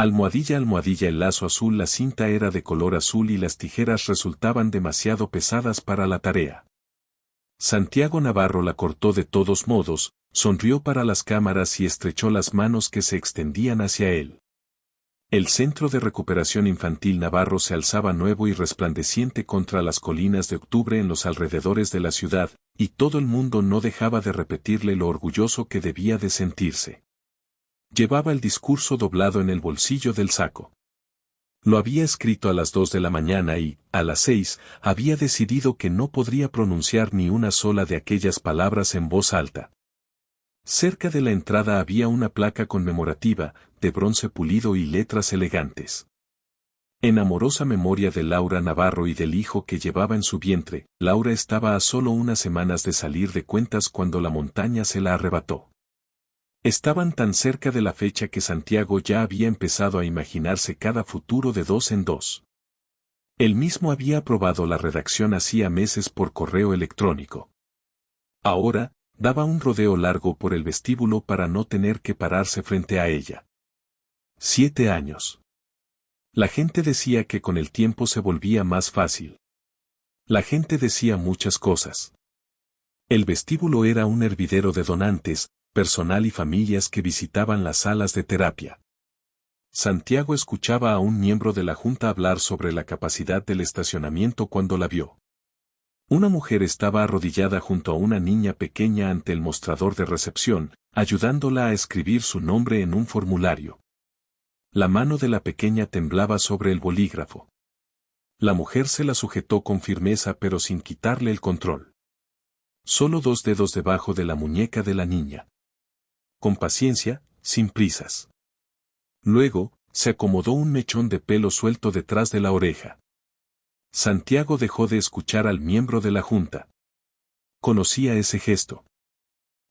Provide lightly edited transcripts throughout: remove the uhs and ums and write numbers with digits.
Almohadilla, almohadilla, el lazo azul, la cinta era de color azul y las tijeras resultaban demasiado pesadas para la tarea. Santiago Navarro la cortó de todos modos, sonrió para las cámaras y estrechó las manos que se extendían hacia él. El Centro de Recuperación Infantil Navarro se alzaba nuevo y resplandeciente contra las colinas de octubre en los alrededores de la ciudad, y todo el mundo no dejaba de repetirle lo orgulloso que debía de sentirse. Llevaba el discurso doblado en el bolsillo del saco. Lo había escrito a las 2 de la mañana y, a las 6, había decidido que no podría pronunciar ni una sola de aquellas palabras en voz alta. Cerca de la entrada había una placa conmemorativa, de bronce pulido y letras elegantes. En amorosa memoria de Laura Navarro y del hijo que llevaba en su vientre, Laura estaba a solo unas semanas de salir de cuentas cuando la montaña se la arrebató. Estaban tan cerca de la fecha que Santiago ya había empezado a imaginarse cada futuro de 2 en 2. Él mismo había aprobado la redacción hacía meses por correo electrónico. Ahora, daba un rodeo largo por el vestíbulo para no tener que pararse frente a ella. 7 años. La gente decía que con el tiempo se volvía más fácil. La gente decía muchas cosas. El vestíbulo era un hervidero de donantes, personal y familias que visitaban las salas de terapia. Santiago escuchaba a un miembro de la junta hablar sobre la capacidad del estacionamiento cuando la vio. Una mujer estaba arrodillada junto a una niña pequeña ante el mostrador de recepción, ayudándola a escribir su nombre en un formulario. La mano de la pequeña temblaba sobre el bolígrafo. La mujer se la sujetó con firmeza pero sin quitarle el control. Solo 2 dedos debajo de la muñeca de la niña. Con paciencia, sin prisas. Luego, se acomodó un mechón de pelo suelto detrás de la oreja. Santiago dejó de escuchar al miembro de la junta. Conocía ese gesto.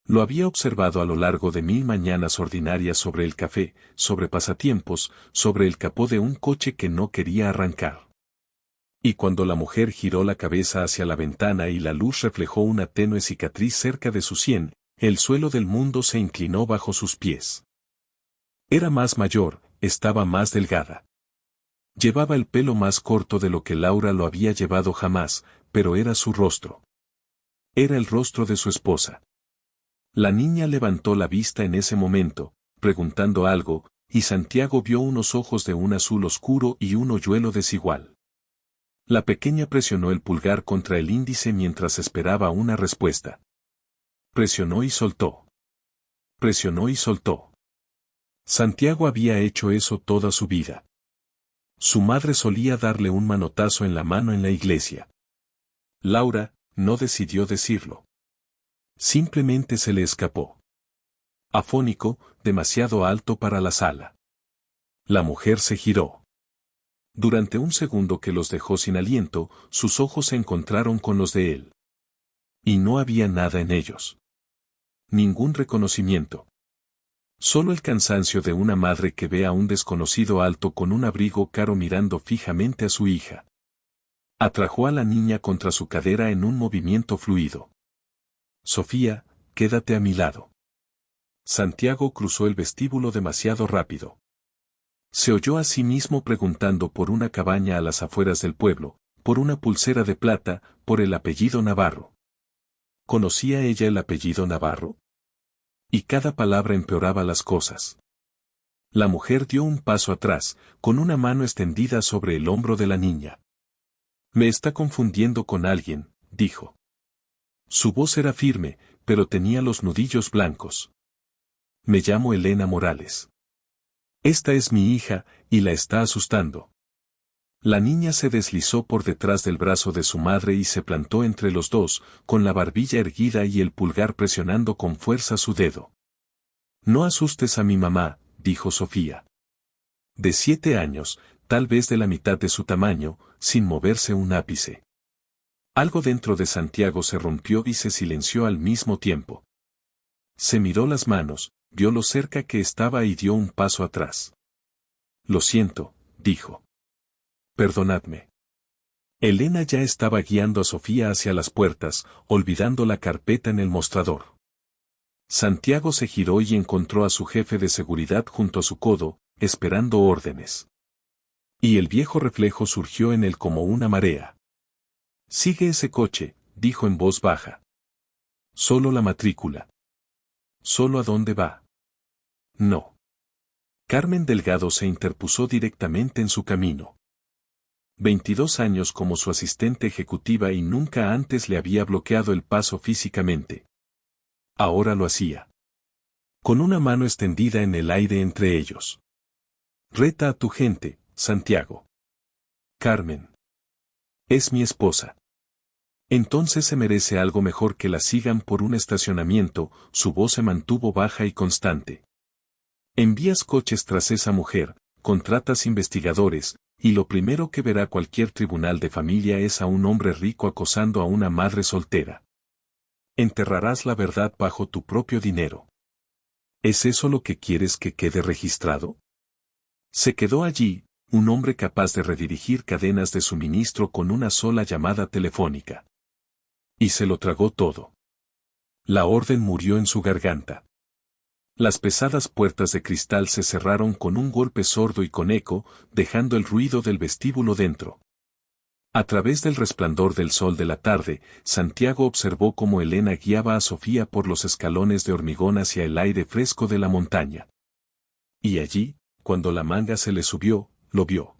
Lo había observado a lo largo de 1000 mañanas ordinarias sobre el café, sobre pasatiempos, sobre el capó de un coche que no quería arrancar. Y cuando la mujer giró la cabeza hacia la ventana y la luz reflejó una tenue cicatriz cerca de su sien, el suelo del mundo se inclinó bajo sus pies. Era más mayor, estaba más delgada. Llevaba el pelo más corto de lo que Laura lo había llevado jamás, pero era su rostro. Era el rostro de su esposa. La niña levantó la vista en ese momento, preguntando algo, y Santiago vio unos ojos de un azul oscuro y un hoyuelo desigual. La pequeña presionó el pulgar contra el índice mientras esperaba una respuesta. Presionó y soltó. Presionó y soltó. Santiago había hecho eso toda su vida. Su madre solía darle un manotazo en la mano en la iglesia. Laura no decidió decirlo. Simplemente se le escapó. Afónico, demasiado alto para la sala. La mujer se giró. Durante un segundo que los dejó sin aliento, sus ojos se encontraron con los de él. Y no había nada en ellos. Ningún reconocimiento. Solo el cansancio de una madre que ve a un desconocido alto con un abrigo caro mirando fijamente a su hija. Atrajo a la niña contra su cadera en un movimiento fluido. Sofía, quédate a mi lado. Santiago cruzó el vestíbulo demasiado rápido. Se oyó a sí mismo preguntando por una cabaña a las afueras del pueblo, por una pulsera de plata, por el apellido Navarro. ¿Conocía ella el apellido Navarro? Y cada palabra empeoraba las cosas. La mujer dio un paso atrás, con una mano extendida sobre el hombro de la niña. Me está confundiendo con alguien, dijo. Su voz era firme, pero tenía los nudillos blancos. Me llamo Elena Morales. Esta es mi hija, y la está asustando. La niña se deslizó por detrás del brazo de su madre y se plantó entre los dos, con la barbilla erguida y el pulgar presionando con fuerza su dedo. No asustes a mi mamá, dijo Sofía. De 7 años, tal vez de la mitad de su tamaño, sin moverse un ápice. Algo dentro de Santiago se rompió y se silenció al mismo tiempo. Se miró las manos, vio lo cerca que estaba y dio un paso atrás. Lo siento, dijo. Perdonadme. Elena ya estaba guiando a Sofía hacia las puertas, olvidando la carpeta en el mostrador. Santiago se giró y encontró a su jefe de seguridad junto a su codo, esperando órdenes. Y el viejo reflejo surgió en él como una marea. «Sigue ese coche», dijo en voz baja. «Solo la matrícula». «¿Solo a dónde va?» «No». Carmen Delgado se interpuso directamente en su camino. 22 años como su asistente ejecutiva y nunca antes le había bloqueado el paso físicamente. Ahora lo hacía. Con una mano extendida en el aire entre ellos. «Reta a tu gente, Santiago». «Carmen. Es mi esposa». «Entonces se merece algo mejor que la sigan por un estacionamiento», su voz se mantuvo baja y constante. «Envías coches tras esa mujer, contratas investigadores, y lo primero que verá cualquier tribunal de familia es a un hombre rico acosando a una madre soltera. Enterrarás la verdad bajo tu propio dinero. ¿Es eso lo que quieres que quede registrado?» Se quedó allí, un hombre capaz de redirigir cadenas de suministro con una sola llamada telefónica. Y se lo tragó todo. La orden murió en su garganta. Las pesadas puertas de cristal se cerraron con un golpe sordo y con eco, dejando el ruido del vestíbulo dentro. A través del resplandor del sol de la tarde, Santiago observó cómo Elena guiaba a Sofía por los escalones de hormigón hacia el aire fresco de la montaña. Y allí, cuando la manga se le subió, lo vio.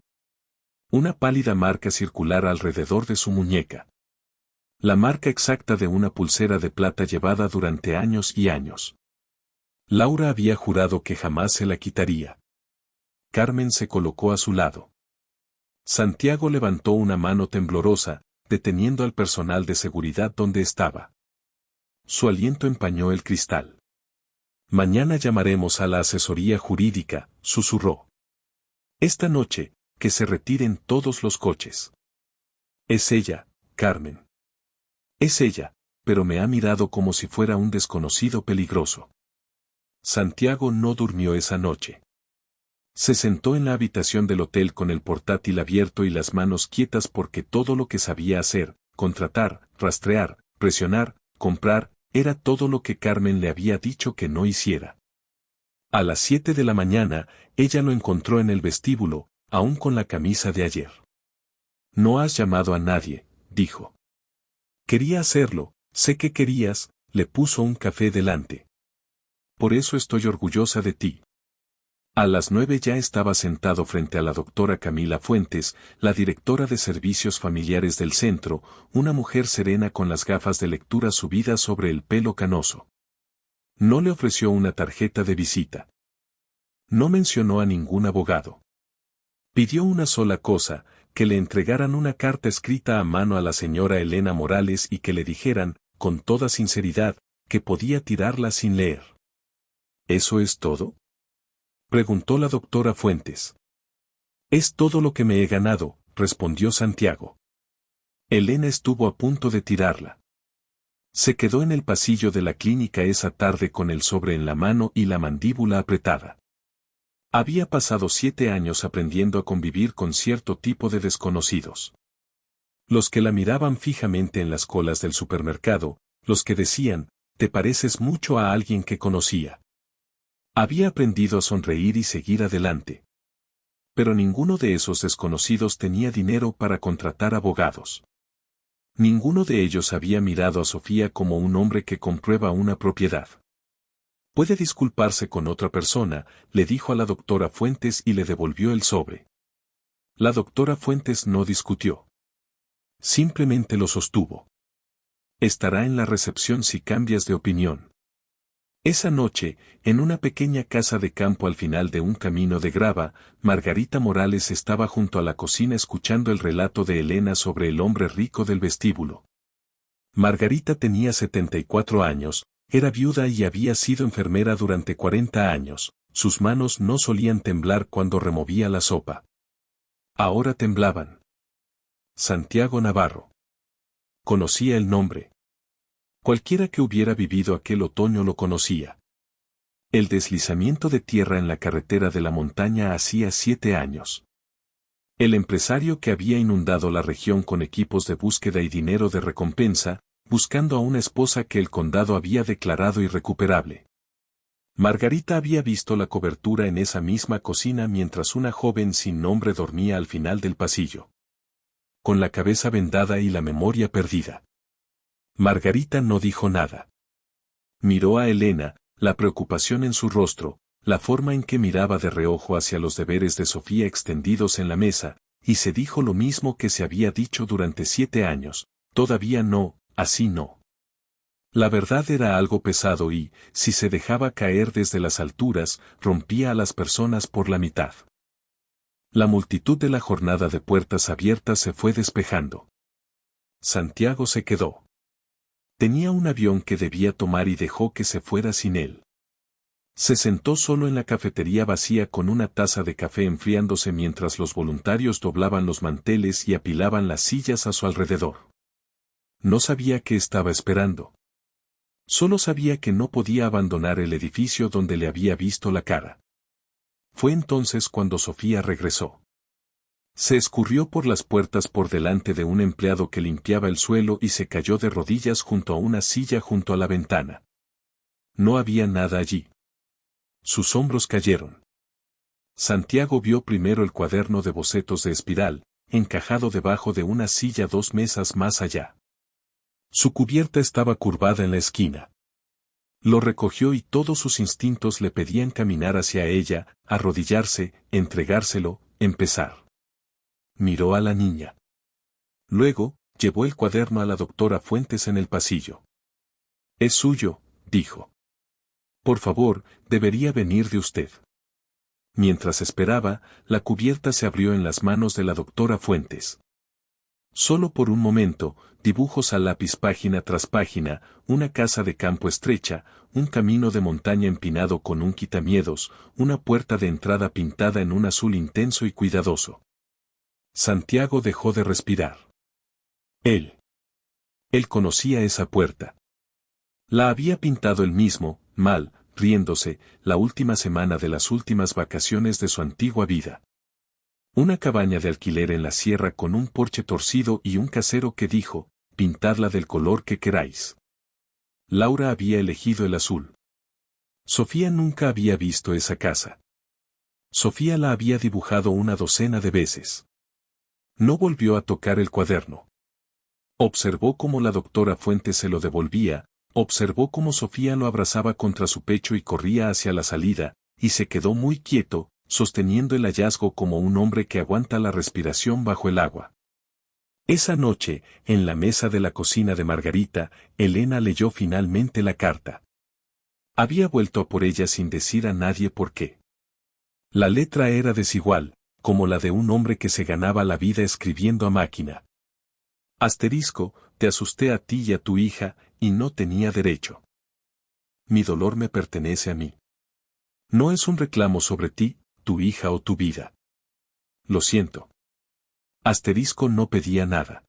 Una pálida marca circular alrededor de su muñeca. La marca exacta de una pulsera de plata llevada durante años y años. Laura había jurado que jamás se la quitaría. Carmen se colocó a su lado. Santiago levantó una mano temblorosa, deteniendo al personal de seguridad donde estaba. Su aliento empañó el cristal. «Mañana llamaremos a la asesoría jurídica», susurró. «Esta noche, que se retiren todos los coches». «Es ella, Carmen». «Es ella, pero me ha mirado como si fuera un desconocido peligroso». Santiago no durmió esa noche. Se sentó en la habitación del hotel con el portátil abierto y las manos quietas porque todo lo que sabía hacer, contratar, rastrear, presionar, comprar, era todo lo que Carmen le había dicho que no hiciera. A las 7 de la mañana, ella lo encontró en el vestíbulo, aún con la camisa de ayer. «No has llamado a nadie», dijo. «Quería hacerlo, sé que querías», le puso un café delante. «Por eso estoy orgullosa de ti». A las 9 ya estaba sentado frente a la doctora Camila Fuentes, la directora de servicios familiares del centro, una mujer serena con las gafas de lectura subidas sobre el pelo canoso. No le ofreció una tarjeta de visita. No mencionó a ningún abogado. Pidió una sola cosa, que le entregaran una carta escrita a mano a la señora Elena Morales y que le dijeran, con toda sinceridad, que podía tirarla sin leer. ¿Eso es todo?, preguntó la doctora Fuentes. «Es todo lo que me he ganado», respondió Santiago. Elena estuvo a punto de tirarla. Se quedó en el pasillo de la clínica esa tarde con el sobre en la mano y la mandíbula apretada. Había pasado 7 años aprendiendo a convivir con cierto tipo de desconocidos. Los que la miraban fijamente en las colas del supermercado, los que decían, «Te pareces mucho a alguien que conocía». Había aprendido a sonreír y seguir adelante. Pero ninguno de esos desconocidos tenía dinero para contratar abogados. Ninguno de ellos había mirado a Sofía como un hombre que comprueba una propiedad. «Puede disculparse con otra persona», le dijo a la doctora Fuentes y le devolvió el sobre. La doctora Fuentes no discutió. Simplemente lo sostuvo. «Estará en la recepción si cambias de opinión». Esa noche, en una pequeña casa de campo al final de un camino de grava, Margarita Morales estaba junto a la cocina escuchando el relato de Elena sobre el hombre rico del vestíbulo. Margarita tenía 74 años, era viuda y había sido enfermera durante 40 años, sus manos no solían temblar cuando removía la sopa. Ahora temblaban. Santiago Navarro. Conocía el nombre. Cualquiera que hubiera vivido aquel otoño lo conocía. El deslizamiento de tierra en la carretera de la montaña hacía 7 años. El empresario que había inundado la región con equipos de búsqueda y dinero de recompensa, buscando a una esposa que el condado había declarado irrecuperable. Margarita había visto la cobertura en esa misma cocina mientras una joven sin nombre dormía al final del pasillo, con la cabeza vendada y la memoria perdida. Margarita no dijo nada. Miró a Elena, la preocupación en su rostro, la forma en que miraba de reojo hacia los deberes de Sofía extendidos en la mesa, y se dijo lo mismo que se había dicho durante 7 años, todavía no, así no. La verdad era algo pesado y, si se dejaba caer desde las alturas, rompía a las personas por la mitad. La multitud de la jornada de puertas abiertas se fue despejando. Santiago se quedó. Tenía un avión que debía tomar y dejó que se fuera sin él. Se sentó solo en la cafetería vacía con una taza de café enfriándose mientras los voluntarios doblaban los manteles y apilaban las sillas a su alrededor. No sabía qué estaba esperando. Solo sabía que no podía abandonar el edificio donde le había visto la cara. Fue entonces cuando Sofía regresó. Se escurrió por las puertas por delante de un empleado que limpiaba el suelo y se cayó de rodillas junto a una silla junto a la ventana. No había nada allí. Sus hombros cayeron. Santiago vio primero el cuaderno de bocetos de espiral, encajado debajo de una silla 2 mesas más allá. Su cubierta estaba curvada en la esquina. Lo recogió y todos sus instintos le pedían caminar hacia ella, arrodillarse, entregárselo, empezar. Miró a la niña. Luego, llevó el cuaderno a la doctora Fuentes en el pasillo. «Es suyo», dijo. «Por favor, debería venir de usted». Mientras esperaba, la cubierta se abrió en las manos de la doctora Fuentes. Solo por un momento, dibujos a lápiz página tras página, una casa de campo estrecha, un camino de montaña empinado con un quitamiedos, una puerta de entrada pintada en un azul intenso y cuidadoso. Santiago dejó de respirar. Él conocía esa puerta. La había pintado él mismo, mal, riéndose, la última semana de las últimas vacaciones de su antigua vida. Una cabaña de alquiler en la sierra con un porche torcido y un casero que dijo, «Pintadla del color que queráis». Laura había elegido el azul. Sofía nunca había visto esa casa. Sofía la había dibujado una docena de veces. No volvió a tocar el cuaderno. Observó cómo la doctora Fuentes se lo devolvía, observó cómo Sofía lo abrazaba contra su pecho y corría hacia la salida, y se quedó muy quieto, sosteniendo el hallazgo como un hombre que aguanta la respiración bajo el agua. Esa noche, en la mesa de la cocina de Margarita, Elena leyó finalmente la carta. Había vuelto a por ella sin decir a nadie por qué. La letra era desigual, como la de un hombre que se ganaba la vida escribiendo a máquina. Asterisco, te asusté a ti y a tu hija, y no tenía derecho. Mi dolor me pertenece a mí. No es un reclamo sobre ti, tu hija o tu vida. Lo siento. Asterisco no pedía nada.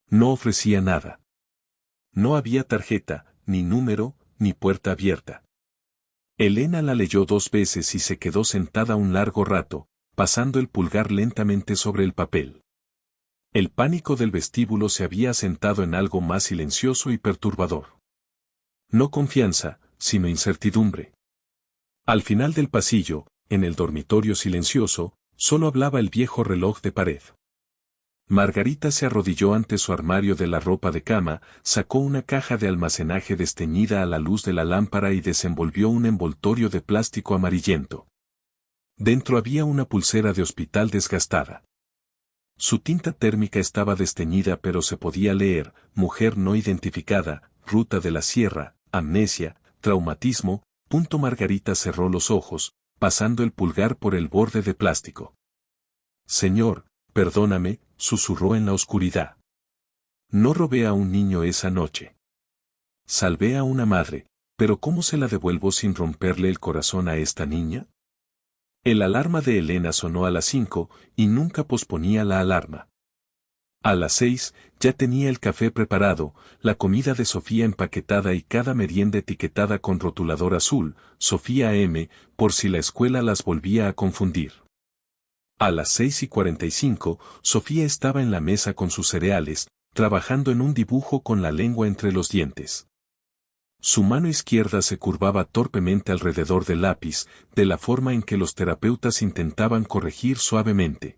No ofrecía nada. No había tarjeta, ni número, ni puerta abierta. Elena la leyó 2 veces y se quedó sentada un largo rato, pasando el pulgar lentamente sobre el papel. El pánico del vestíbulo se había asentado en algo más silencioso y perturbador. No confianza, sino incertidumbre. Al final del pasillo, en el dormitorio silencioso, solo hablaba el viejo reloj de pared. Margarita se arrodilló ante su armario de la ropa de cama, sacó una caja de almacenaje desteñida a la luz de la lámpara y desenvolvió un envoltorio de plástico amarillento. Dentro había una pulsera de hospital desgastada. Su tinta térmica estaba desteñida pero se podía leer, mujer no identificada, ruta de la sierra, amnesia, traumatismo. Margarita cerró los ojos, pasando el pulgar por el borde de plástico. Señor, perdóname, susurró en la oscuridad. No robé a un niño esa noche. Salvé a una madre, pero ¿cómo se la devuelvo sin romperle el corazón a esta niña? El alarma de Elena sonó a las 5, y nunca posponía la alarma. A las 6, ya tenía el café preparado, la comida de Sofía empaquetada y cada merienda etiquetada con rotulador azul, Sofía M, por si la escuela las volvía a confundir. A las 6:45, Sofía estaba en la mesa con sus cereales, trabajando en un dibujo con la lengua entre los dientes. Su mano izquierda se curvaba torpemente alrededor del lápiz, de la forma en que los terapeutas intentaban corregir suavemente.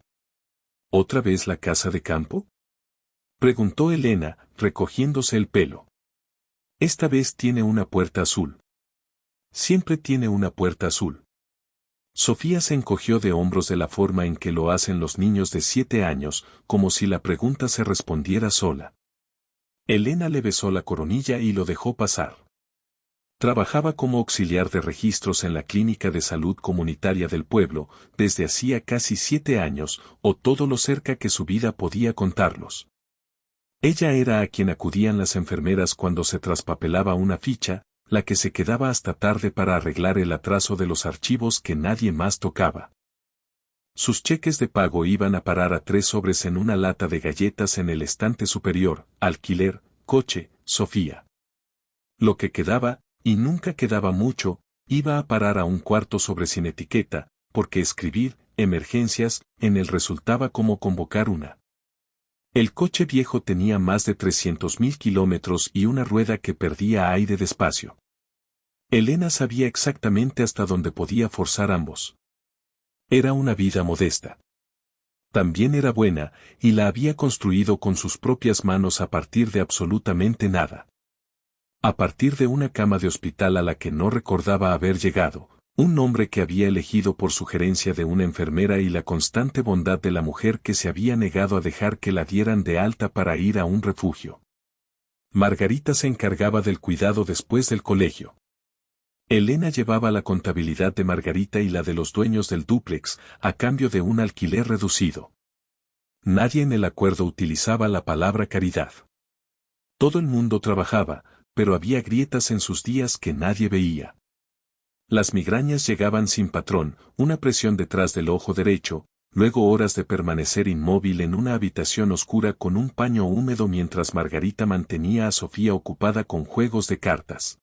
¿Otra vez la casa de campo?, preguntó Elena, recogiéndose el pelo. Esta vez tiene una puerta azul. Siempre tiene una puerta azul. Sofía se encogió de hombros de la forma en que lo hacen los niños de 7 años, como si la pregunta se respondiera sola. Elena le besó la coronilla y lo dejó pasar. Trabajaba como auxiliar de registros en la clínica de salud comunitaria del pueblo, desde hacía casi 7 años, o todo lo cerca que su vida podía contarlos. Ella era a quien acudían las enfermeras cuando se traspapelaba una ficha, la que se quedaba hasta tarde para arreglar el atraso de los archivos que nadie más tocaba. Sus cheques de pago iban a parar a 3 sobres en una lata de galletas en el estante superior, alquiler, coche, Sofía. Lo que quedaba, y nunca quedaba mucho, iba a parar a un cuarto sobre sin etiqueta, porque escribir, emergencias, en él resultaba como convocar una. El coche viejo tenía más de 300.000 kilómetros y una rueda que perdía aire despacio. Elena sabía exactamente hasta dónde podía forzar ambos. Era una vida modesta. También era buena, y la había construido con sus propias manos a partir de absolutamente nada. A partir de una cama de hospital a la que no recordaba haber llegado, un nombre que había elegido por sugerencia de una enfermera y la constante bondad de la mujer que se había negado a dejar que la dieran de alta para ir a un refugio. Margarita se encargaba del cuidado después del colegio. Elena llevaba la contabilidad de Margarita y la de los dueños del dúplex, a cambio de un alquiler reducido. Nadie en el acuerdo utilizaba la palabra caridad. Todo el mundo trabajaba, pero había grietas en sus días que nadie veía. Las migrañas llegaban sin patrón, una presión detrás del ojo derecho, luego horas de permanecer inmóvil en una habitación oscura con un paño húmedo mientras Margarita mantenía a Sofía ocupada con juegos de cartas.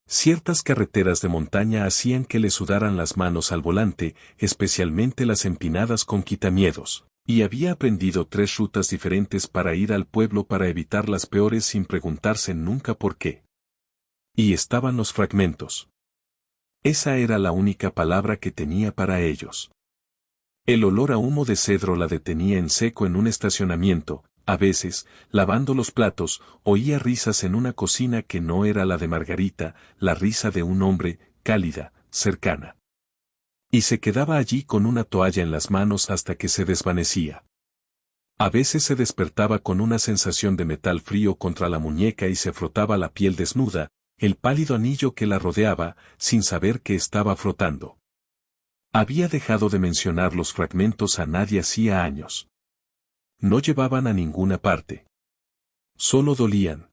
Ciertas carreteras de montaña hacían que le sudaran las manos al volante, especialmente las empinadas con quitamiedos, y había aprendido 3 rutas diferentes para ir al pueblo para evitar las peores sin preguntarse nunca por qué. Y estaban los fragmentos. Esa era la única palabra que tenía para ellos. El olor a humo de cedro la detenía en seco en un estacionamiento. A veces, lavando los platos, oía risas en una cocina que no era la de Margarita, la risa de un hombre, cálida, cercana. Y se quedaba allí con una toalla en las manos hasta que se desvanecía. A veces se despertaba con una sensación de metal frío contra la muñeca y se frotaba la piel desnuda, el pálido anillo que la rodeaba, sin saber que estaba frotando. Había dejado de mencionar los fragmentos a nadie hacía años. No llevaban a ninguna parte. Solo dolían.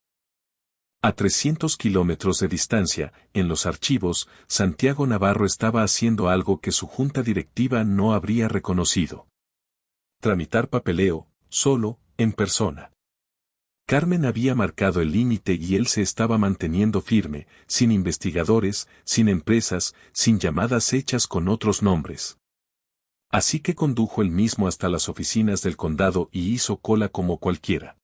A 300 kilómetros de distancia, en los archivos, Santiago Navarro estaba haciendo algo que su junta directiva no habría reconocido. Tramitar papeleo, solo, en persona. Carmen había marcado el límite y él se estaba manteniendo firme, sin investigadores, sin empresas, sin llamadas hechas con otros nombres. Así que condujo él mismo hasta las oficinas del condado y hizo cola como cualquiera.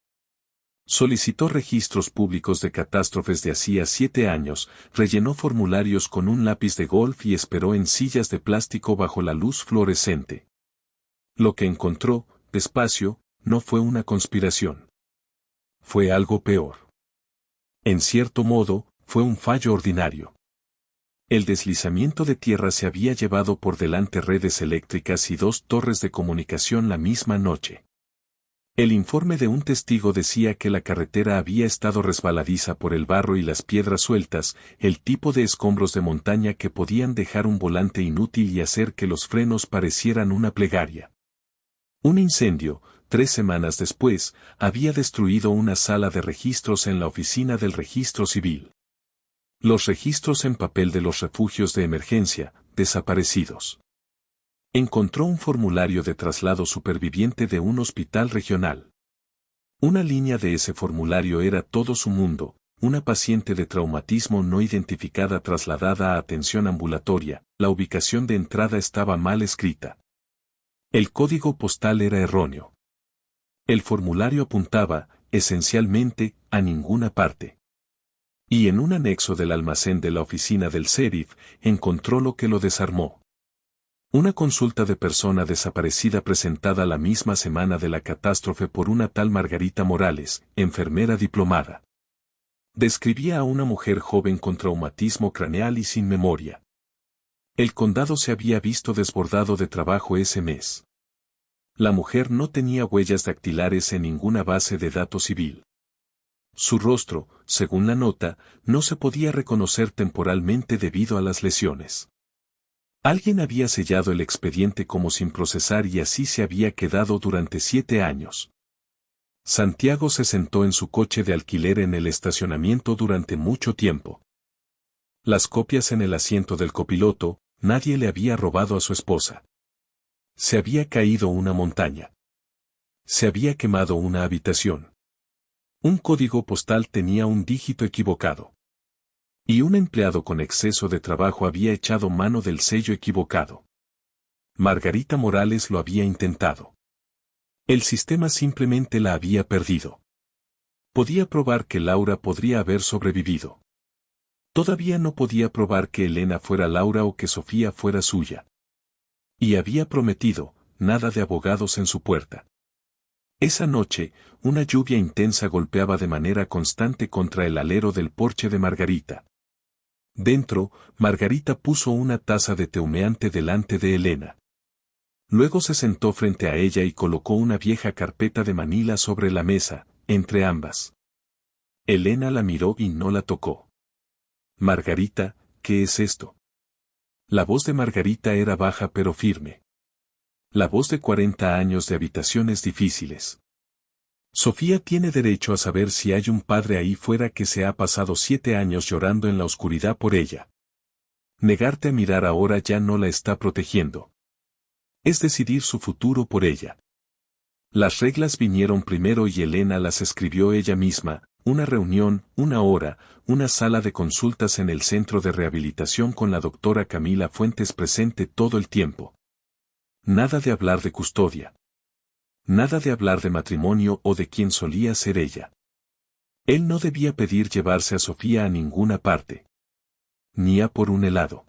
Solicitó registros públicos de catástrofes de hacía 7 años, rellenó formularios con un lápiz de golf y esperó en sillas de plástico bajo la luz fluorescente. Lo que encontró, despacio, no fue una conspiración. Fue algo peor. En cierto modo, fue un fallo ordinario. El deslizamiento de tierra se había llevado por delante redes eléctricas y 2 torres de comunicación la misma noche. El informe de un testigo decía que la carretera había estado resbaladiza por el barro y las piedras sueltas, el tipo de escombros de montaña que podían dejar un volante inútil y hacer que los frenos parecieran una plegaria. Un incendio, 3 semanas después, había destruido una sala de registros en la oficina del registro civil. Los registros en papel de los refugios de emergencia, desaparecidos. Encontró un formulario de traslado superviviente de un hospital regional. Una línea de ese formulario era todo su mundo, una paciente de traumatismo no identificada trasladada a atención ambulatoria, la ubicación de entrada estaba mal escrita. El código postal era erróneo. El formulario apuntaba, esencialmente, a ninguna parte. Y en un anexo del almacén de la oficina del sheriff, encontró lo que lo desarmó. Una consulta de persona desaparecida presentada la misma semana de la catástrofe por una tal Margarita Morales, enfermera diplomada. Describía a una mujer joven con traumatismo craneal y sin memoria. El condado se había visto desbordado de trabajo ese mes. La mujer no tenía huellas dactilares en ninguna base de datos civil. Su rostro, según la nota, no se podía reconocer temporalmente debido a las lesiones. Alguien había sellado el expediente como sin procesar y así se había quedado durante 7 años. Santiago se sentó en su coche de alquiler en el estacionamiento durante mucho tiempo. Las copias en el asiento del copiloto, nadie le había robado a su esposa. Se había caído una montaña. Se había quemado una habitación. Un código postal tenía un dígito equivocado. Y un empleado con exceso de trabajo había echado mano del sello equivocado. Margarita Morales lo había intentado. El sistema simplemente la había perdido. Podía probar que Laura podría haber sobrevivido. Todavía no podía probar que Elena fuera Laura o que Sofía fuera suya. Y había prometido, nada de abogados en su puerta. Esa noche, una lluvia intensa golpeaba de manera constante contra el alero del porche de Margarita. Dentro, Margarita puso una taza de té humeante delante de Elena. Luego se sentó frente a ella y colocó una vieja carpeta de manila sobre la mesa, entre ambas. Elena la miró y no la tocó. Margarita, ¿qué es esto? La voz de Margarita era baja pero firme. La voz de 40 años de habitaciones difíciles. Sofía tiene derecho a saber si hay un padre ahí fuera que se ha pasado 7 años llorando en la oscuridad por ella. Negarte a mirar ahora ya no la está protegiendo. Es decidir su futuro por ella. Las reglas vinieron primero y Elena las escribió ella misma, una reunión, una hora, una sala de consultas en el centro de rehabilitación con la doctora Camila Fuentes presente todo el tiempo. Nada de hablar de custodia. Nada de hablar de matrimonio o de quién solía ser ella. Él no debía pedir llevarse a Sofía a ninguna parte. Ni a por un helado.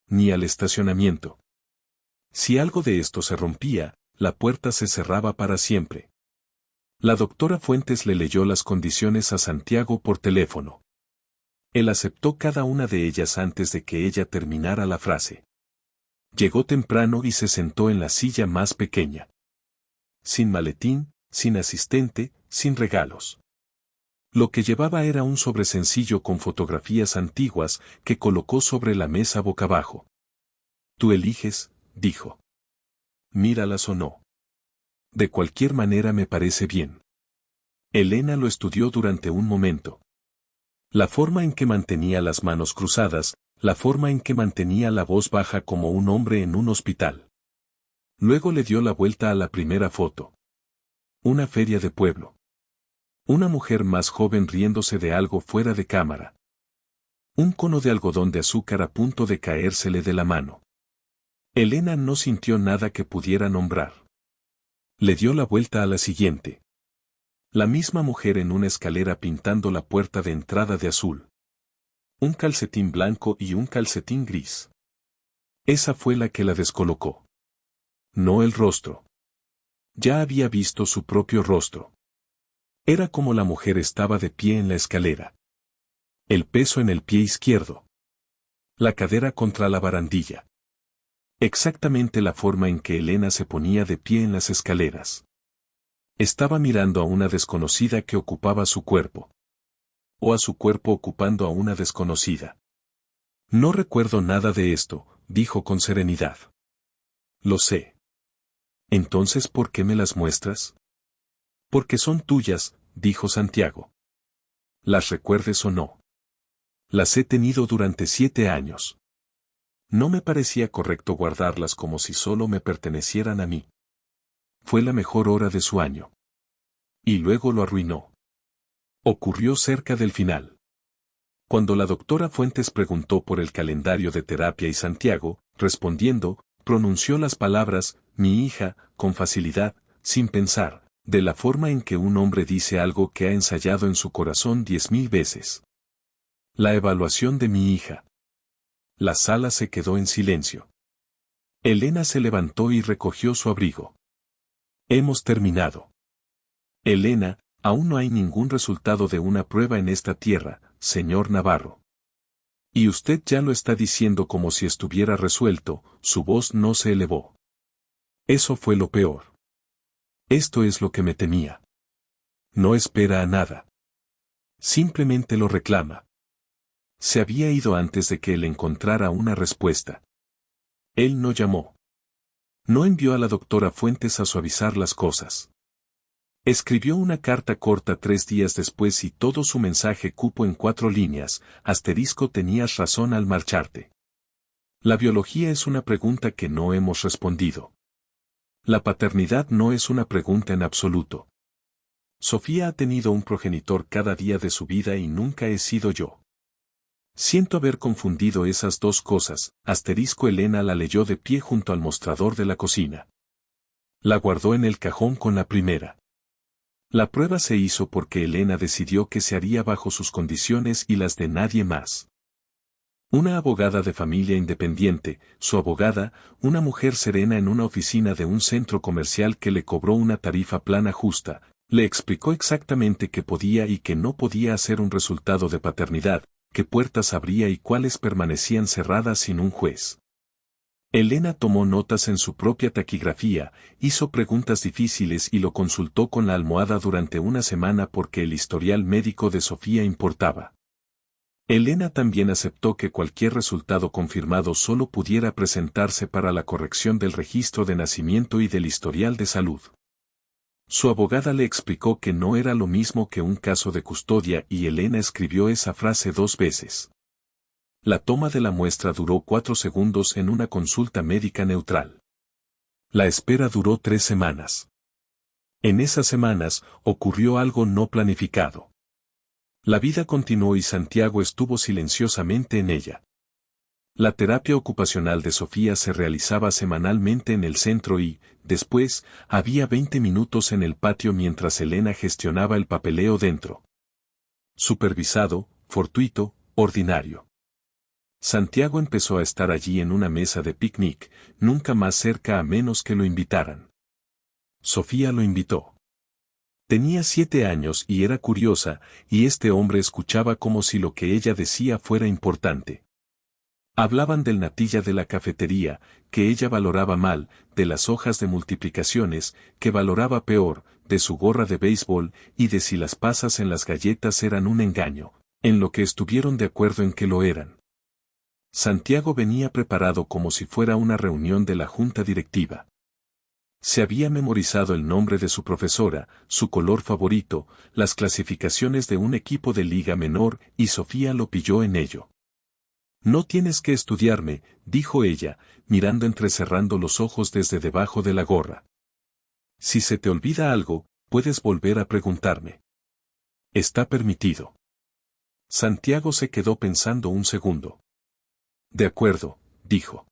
Ni al estacionamiento. Si algo de esto se rompía, la puerta se cerraba para siempre. La doctora Fuentes le leyó las condiciones a Santiago por teléfono. Él aceptó cada una de ellas antes de que ella terminara la frase. Llegó temprano y se sentó en la silla más pequeña. Sin maletín, sin asistente, sin regalos. Lo que llevaba era un sobresencillo con fotografías antiguas que colocó sobre la mesa boca abajo. Tú eliges, dijo. Míralas o no. De cualquier manera me parece bien. Elena lo estudió durante un momento. La forma en que mantenía las manos cruzadas, la forma en que mantenía la voz baja como un hombre en un hospital. Luego le dio la vuelta a la primera foto. Una feria de pueblo. Una mujer más joven riéndose de algo fuera de cámara. Un cono de algodón de azúcar a punto de caérsele de la mano. Elena no sintió nada que pudiera nombrar. Le dio la vuelta a la siguiente. La misma mujer en una escalera pintando la puerta de entrada de azul. Un calcetín blanco y un calcetín gris. Esa fue la que la descolocó. No el rostro. Ya había visto su propio rostro. Era como la mujer estaba de pie en la escalera. El peso en el pie izquierdo. La cadera contra la barandilla. Exactamente la forma en que Elena se ponía de pie en las escaleras. Estaba mirando a una desconocida que ocupaba su cuerpo. O a su cuerpo ocupando a una desconocida. No recuerdo nada de esto, dijo con serenidad. Lo sé. Entonces, ¿por qué me las muestras? Porque son tuyas, dijo Santiago. Las recuerdes o no. Las he tenido durante 7 años. No me parecía correcto guardarlas como si solo me pertenecieran a mí. Fue la mejor hora de su año. Y luego lo arruinó. Ocurrió cerca del final. Cuando la doctora Fuentes preguntó por el calendario de terapia y Santiago, respondiendo, pronunció las palabras, mi hija, con facilidad, sin pensar, de la forma en que un hombre dice algo que ha ensayado en su corazón 10.000 veces. La evaluación de mi hija. La sala se quedó en silencio. Elena se levantó y recogió su abrigo. Hemos terminado. Elena, aún no hay ningún resultado de una prueba en esta tierra, señor Navarro. Y usted ya lo está diciendo como si estuviera resuelto, su voz no se elevó. Eso fue lo peor. Esto es lo que me temía. No espera a nada. Simplemente lo reclama. Se había ido antes de que él encontrara una respuesta. Él no llamó. No envió a la doctora Fuentes a suavizar las cosas. Escribió una carta corta 3 días después y todo su mensaje cupo en 4 líneas, asterisco tenías razón al marcharte. La biología es una pregunta que no hemos respondido. La paternidad no es una pregunta en absoluto. Sofía ha tenido un progenitor cada día de su vida y nunca he sido yo. Siento haber confundido esas dos cosas, asterisco Elena la leyó de pie junto al mostrador de la cocina. La guardó en el cajón con la primera. La prueba se hizo porque Elena decidió que se haría bajo sus condiciones y las de nadie más. Una abogada de familia independiente, su abogada, una mujer serena en una oficina de un centro comercial que le cobró una tarifa plana justa, le explicó exactamente qué podía y qué no podía hacer un resultado de paternidad, qué puertas abría y cuáles permanecían cerradas sin un juez. Elena tomó notas en su propia taquigrafía, hizo preguntas difíciles y lo consultó con la almohada durante una semana porque el historial médico de Sofía importaba. Elena también aceptó que cualquier resultado confirmado solo pudiera presentarse para la corrección del registro de nacimiento y del historial de salud. Su abogada le explicó que no era lo mismo que un caso de custodia y Elena escribió esa frase 2 veces. La toma de la muestra duró 4 segundos en una consulta médica neutral. La espera duró 3 semanas. En esas semanas ocurrió algo no planificado. La vida continuó y Santiago estuvo silenciosamente en ella. La terapia ocupacional de Sofía se realizaba semanalmente en el centro y, después, había 20 minutos en el patio mientras Elena gestionaba el papeleo dentro. Supervisado, fortuito, ordinario. Santiago empezó a estar allí en una mesa de picnic, nunca más cerca a menos que lo invitaran. Sofía lo invitó. Tenía 7 años y era curiosa, y este hombre escuchaba como si lo que ella decía fuera importante. Hablaban del natilla de la cafetería, que ella valoraba mal, de las hojas de multiplicaciones, que valoraba peor, de su gorra de béisbol, y de si las pasas en las galletas eran un engaño, en lo que estuvieron de acuerdo en que lo eran. Santiago venía preparado como si fuera una reunión de la junta directiva. Se había memorizado el nombre de su profesora, su color favorito, las clasificaciones de un equipo de liga menor, y Sofía lo pilló en ello. No tienes que estudiarme, dijo ella, mirando entrecerrando los ojos desde debajo de la gorra. Si se te olvida algo, puedes volver a preguntarme. Está permitido. Santiago se quedó pensando un segundo. De acuerdo, dijo.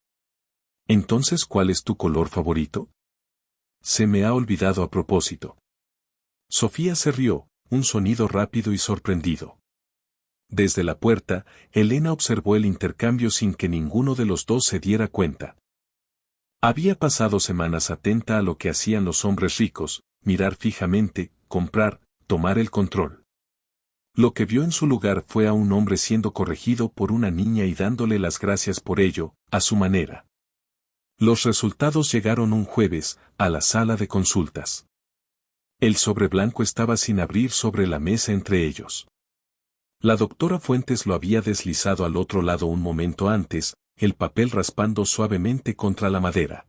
Entonces, ¿cuál es tu color favorito? Se me ha olvidado a propósito. Sofía se rió, un sonido rápido y sorprendido. Desde la puerta, Elena observó el intercambio sin que ninguno de los dos se diera cuenta. Había pasado semanas atenta a lo que hacían los hombres ricos, mirar fijamente, comprar, tomar el control. Lo que vio en su lugar fue a un hombre siendo corregido por una niña y dándole las gracias por ello, a su manera. Los resultados llegaron un jueves, a la sala de consultas. El sobre blanco estaba sin abrir sobre la mesa entre ellos. La doctora Fuentes lo había deslizado al otro lado un momento antes, el papel raspando suavemente contra la madera.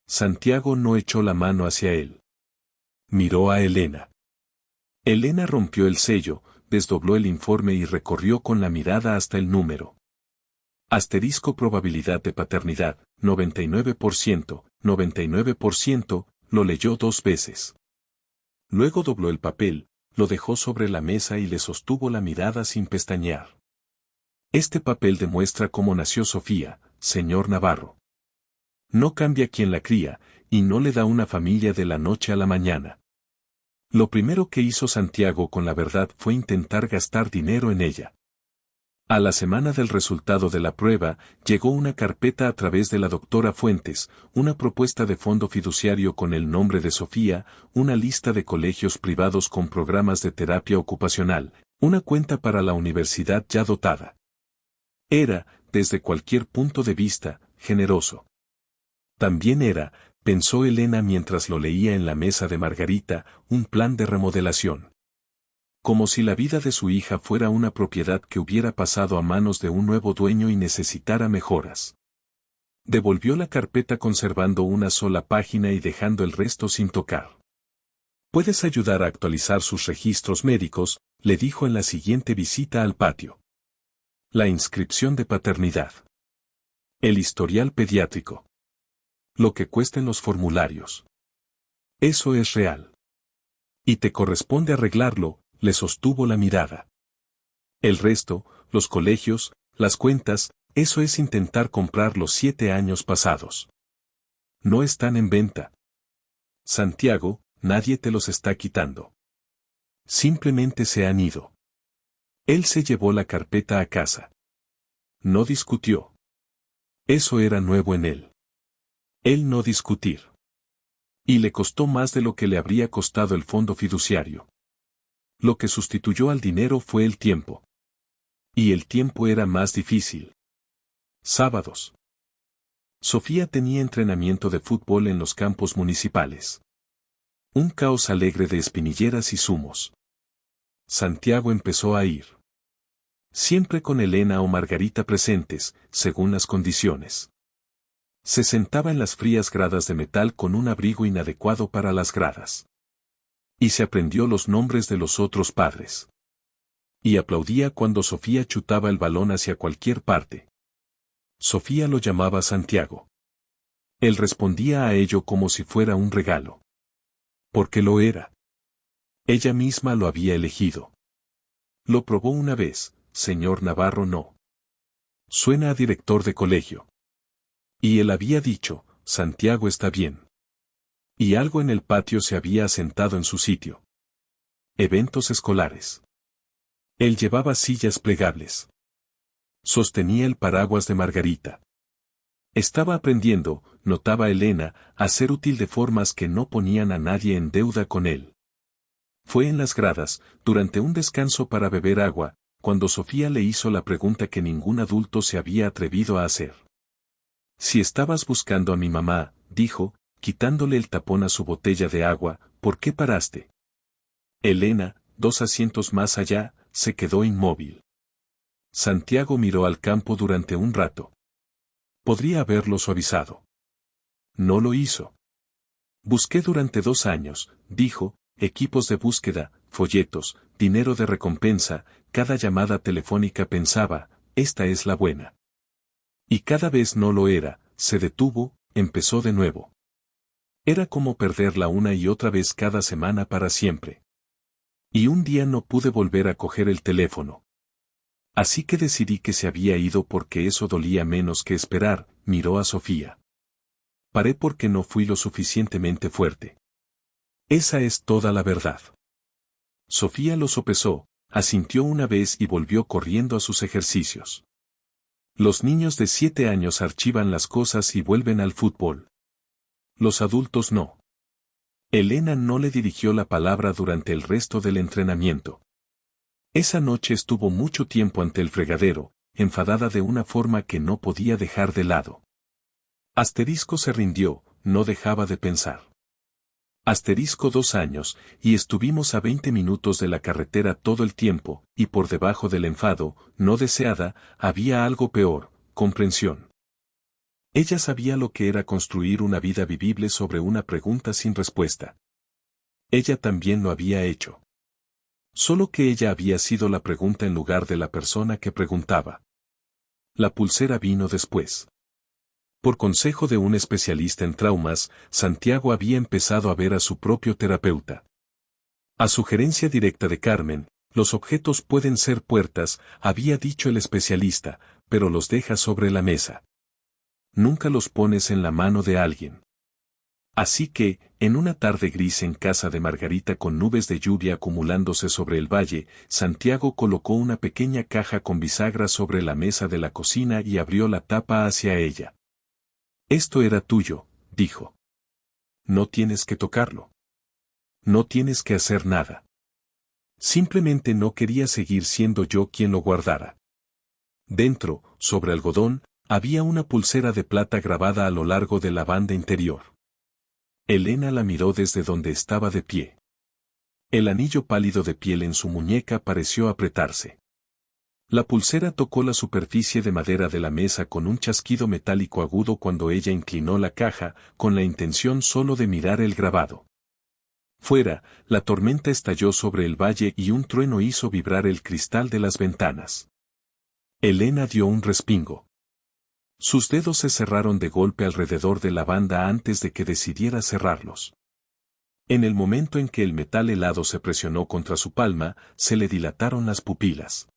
Santiago no echó la mano hacia él. Miró a Elena. Elena rompió el sello, desdobló el informe y recorrió con la mirada hasta el número. Asterisco probabilidad de paternidad, 99%, 99%, lo leyó 2 veces. Luego dobló el papel, lo dejó sobre la mesa y le sostuvo la mirada sin pestañear. Este papel demuestra cómo nació Sofía, señor Navarro. No cambia quien la cría, y no le da una familia de la noche a la mañana. Lo primero que hizo Santiago con la verdad fue intentar gastar dinero en ella. A la semana del resultado de la prueba, llegó una carpeta a través de la doctora Fuentes, una propuesta de fondo fiduciario con el nombre de Sofía, una lista de colegios privados con programas de terapia ocupacional, una cuenta para la universidad ya dotada. Era, desde cualquier punto de vista, generoso. También era, pensó Elena mientras lo leía en la mesa de Margarita, un plan de remodelación. Como si la vida de su hija fuera una propiedad que hubiera pasado a manos de un nuevo dueño y necesitara mejoras. Devolvió la carpeta conservando una sola página y dejando el resto sin tocar. «Puedes ayudar a actualizar sus registros médicos», le dijo en la siguiente visita al patio. La inscripción de paternidad. El historial pediátrico. Lo que cuesten los formularios. Eso es real. Y te corresponde arreglarlo, le sostuvo la mirada. El resto, los colegios, las cuentas, eso es intentar comprar los 7 años pasados. No están en venta. Santiago, nadie te los está quitando. Simplemente se han ido. Él se llevó la carpeta a casa. No discutió. Eso era nuevo en él. Él no discutir. Y le costó más de lo que le habría costado el fondo fiduciario. Lo que sustituyó al dinero fue el tiempo. Y el tiempo era más difícil. Sábados. Sofía tenía entrenamiento de fútbol en los campos municipales. Un caos alegre de espinilleras y zumos. Santiago empezó a ir. Siempre con Elena o Margarita presentes, según las condiciones. Se sentaba en las frías gradas de metal con un abrigo inadecuado para las gradas. Y se aprendió los nombres de los otros padres. Y aplaudía cuando Sofía chutaba el balón hacia cualquier parte. Sofía lo llamaba Santiago. Él respondía a ello como si fuera un regalo. Porque lo era. Ella misma lo había elegido. Lo probó una vez, señor Navarro no. Suena a director de colegio. Y él había dicho, Santiago está bien. Y algo en el patio se había asentado en su sitio. Eventos escolares. Él llevaba sillas plegables. Sostenía el paraguas de Margarita. Estaba aprendiendo, notaba Elena, a ser útil de formas que no ponían a nadie en deuda con él. Fue en las gradas, durante un descanso para beber agua, cuando Sofía le hizo la pregunta que ningún adulto se había atrevido a hacer. Si estabas buscando a mi mamá, dijo, quitándole el tapón a su botella de agua, ¿por qué paraste? Elena, 2 asientos más allá, se quedó inmóvil. Santiago miró al campo durante un rato. Podría haberlo suavizado. No lo hizo. Busqué durante 2 años, dijo, equipos de búsqueda, folletos, dinero de recompensa, cada llamada telefónica pensaba, esta es la buena. Y cada vez no lo era, se detuvo, empezó de nuevo. Era como perderla una y otra vez cada semana para siempre. Y un día no pude volver a coger el teléfono. Así que decidí que se había ido porque eso dolía menos que esperar, miró a Sofía. Paré porque no fui lo suficientemente fuerte. Esa es toda la verdad. Sofía lo sopesó, asintió una vez y volvió corriendo a sus ejercicios. Los niños de 7 años archivan las cosas y vuelven al fútbol. Los adultos no. Elena no le dirigió la palabra durante el resto del entrenamiento. Esa noche estuvo mucho tiempo ante el fregadero, enfadada de una forma que no podía dejar de lado. Asterisco se rindió, no dejaba de pensar. Asterisco 2 años, y estuvimos a 20 minutos de la carretera todo el tiempo, y por debajo del enfado, no deseada, había algo peor, comprensión. Ella sabía lo que era construir una vida vivible sobre una pregunta sin respuesta. Ella también lo había hecho. Solo que ella había sido la pregunta en lugar de la persona que preguntaba. La pulsera vino después. Por consejo de un especialista en traumas, Santiago había empezado a ver a su propio terapeuta. A sugerencia directa de Carmen, los objetos pueden ser puertas, había dicho el especialista, pero los dejas sobre la mesa. Nunca los pones en la mano de alguien. Así que, en una tarde gris en casa de Margarita con nubes de lluvia acumulándose sobre el valle, Santiago colocó una pequeña caja con bisagras sobre la mesa de la cocina y abrió la tapa hacia ella. Esto era tuyo, dijo. No tienes que tocarlo. No tienes que hacer nada. Simplemente no quería seguir siendo yo quien lo guardara. Dentro, sobre algodón, había una pulsera de plata grabada a lo largo de la banda interior. Elena la miró desde donde estaba de pie. El anillo pálido de piel en su muñeca pareció apretarse. La pulsera tocó la superficie de madera de la mesa con un chasquido metálico agudo cuando ella inclinó la caja, con la intención solo de mirar el grabado. Fuera, la tormenta estalló sobre el valle y un trueno hizo vibrar el cristal de las ventanas. Elena dio un respingo. Sus dedos se cerraron de golpe alrededor de la banda antes de que decidiera cerrarlos. En el momento en que el metal helado se presionó contra su palma, se le dilataron las pupilas.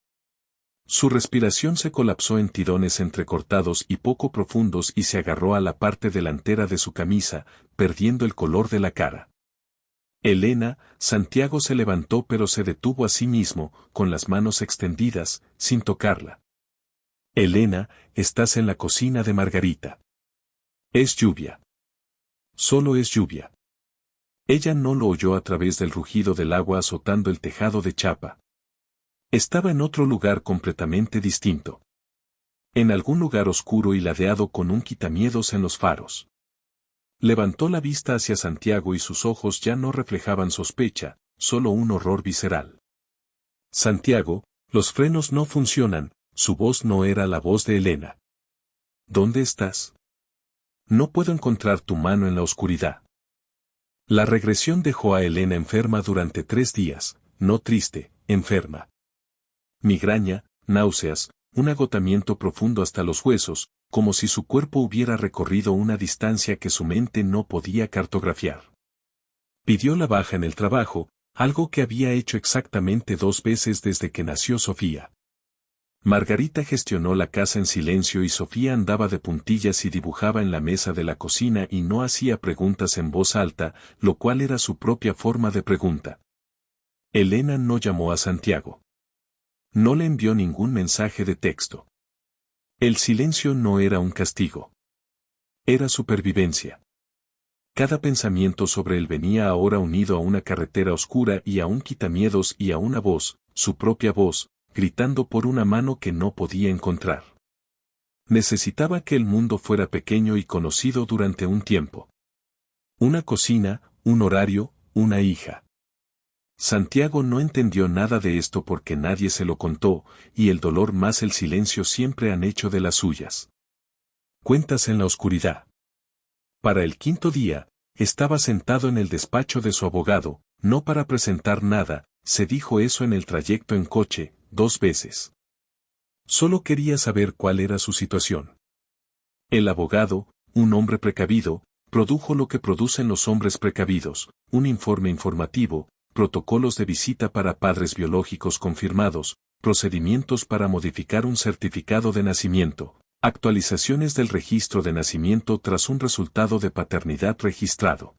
Su respiración se colapsó en tirones entrecortados y poco profundos y se agarró a la parte delantera de su camisa, perdiendo el color de la cara. Elena, Santiago se levantó pero se detuvo a sí mismo, con las manos extendidas, sin tocarla. Elena, estás en la cocina de Margarita. Es lluvia. Solo es lluvia. Ella no lo oyó a través del rugido del agua azotando el tejado de chapa. Estaba en otro lugar completamente distinto. En algún lugar oscuro y ladeado con un quitamiedos en los faros. Levantó la vista hacia Santiago y sus ojos ya no reflejaban sospecha, solo un horror visceral. Santiago, los frenos no funcionan. Su voz no era la voz de Elena. ¿Dónde estás? No puedo encontrar tu mano en la oscuridad. La regresión dejó a Elena enferma durante 3 días, no triste, enferma. Migraña, náuseas, un agotamiento profundo hasta los huesos, como si su cuerpo hubiera recorrido una distancia que su mente no podía cartografiar. Pidió la baja en el trabajo, algo que había hecho exactamente 2 veces desde que nació Sofía. Margarita gestionó la casa en silencio y Sofía andaba de puntillas y dibujaba en la mesa de la cocina y no hacía preguntas en voz alta, lo cual era su propia forma de pregunta. Elena no llamó a Santiago. No le envió ningún mensaje de texto. El silencio no era un castigo. Era supervivencia. Cada pensamiento sobre él venía ahora unido a una carretera oscura y a un quitamiedos y a una voz, su propia voz, gritando por una mano que no podía encontrar. Necesitaba que el mundo fuera pequeño y conocido durante un tiempo. Una cocina, un horario, una hija. Santiago no entendió nada de esto porque nadie se lo contó, y el dolor más el silencio siempre han hecho de las suyas. Cuentas en la oscuridad. Para el 5.º día, estaba sentado en el despacho de su abogado, no para presentar nada, se dijo eso en el trayecto en coche, 2 veces. Solo quería saber cuál era su situación. El abogado, un hombre precavido, produjo lo que producen los hombres precavidos, un informe informativo, protocolos de visita para padres biológicos confirmados, procedimientos para modificar un certificado de nacimiento, actualizaciones del registro de nacimiento tras un resultado de paternidad registrado.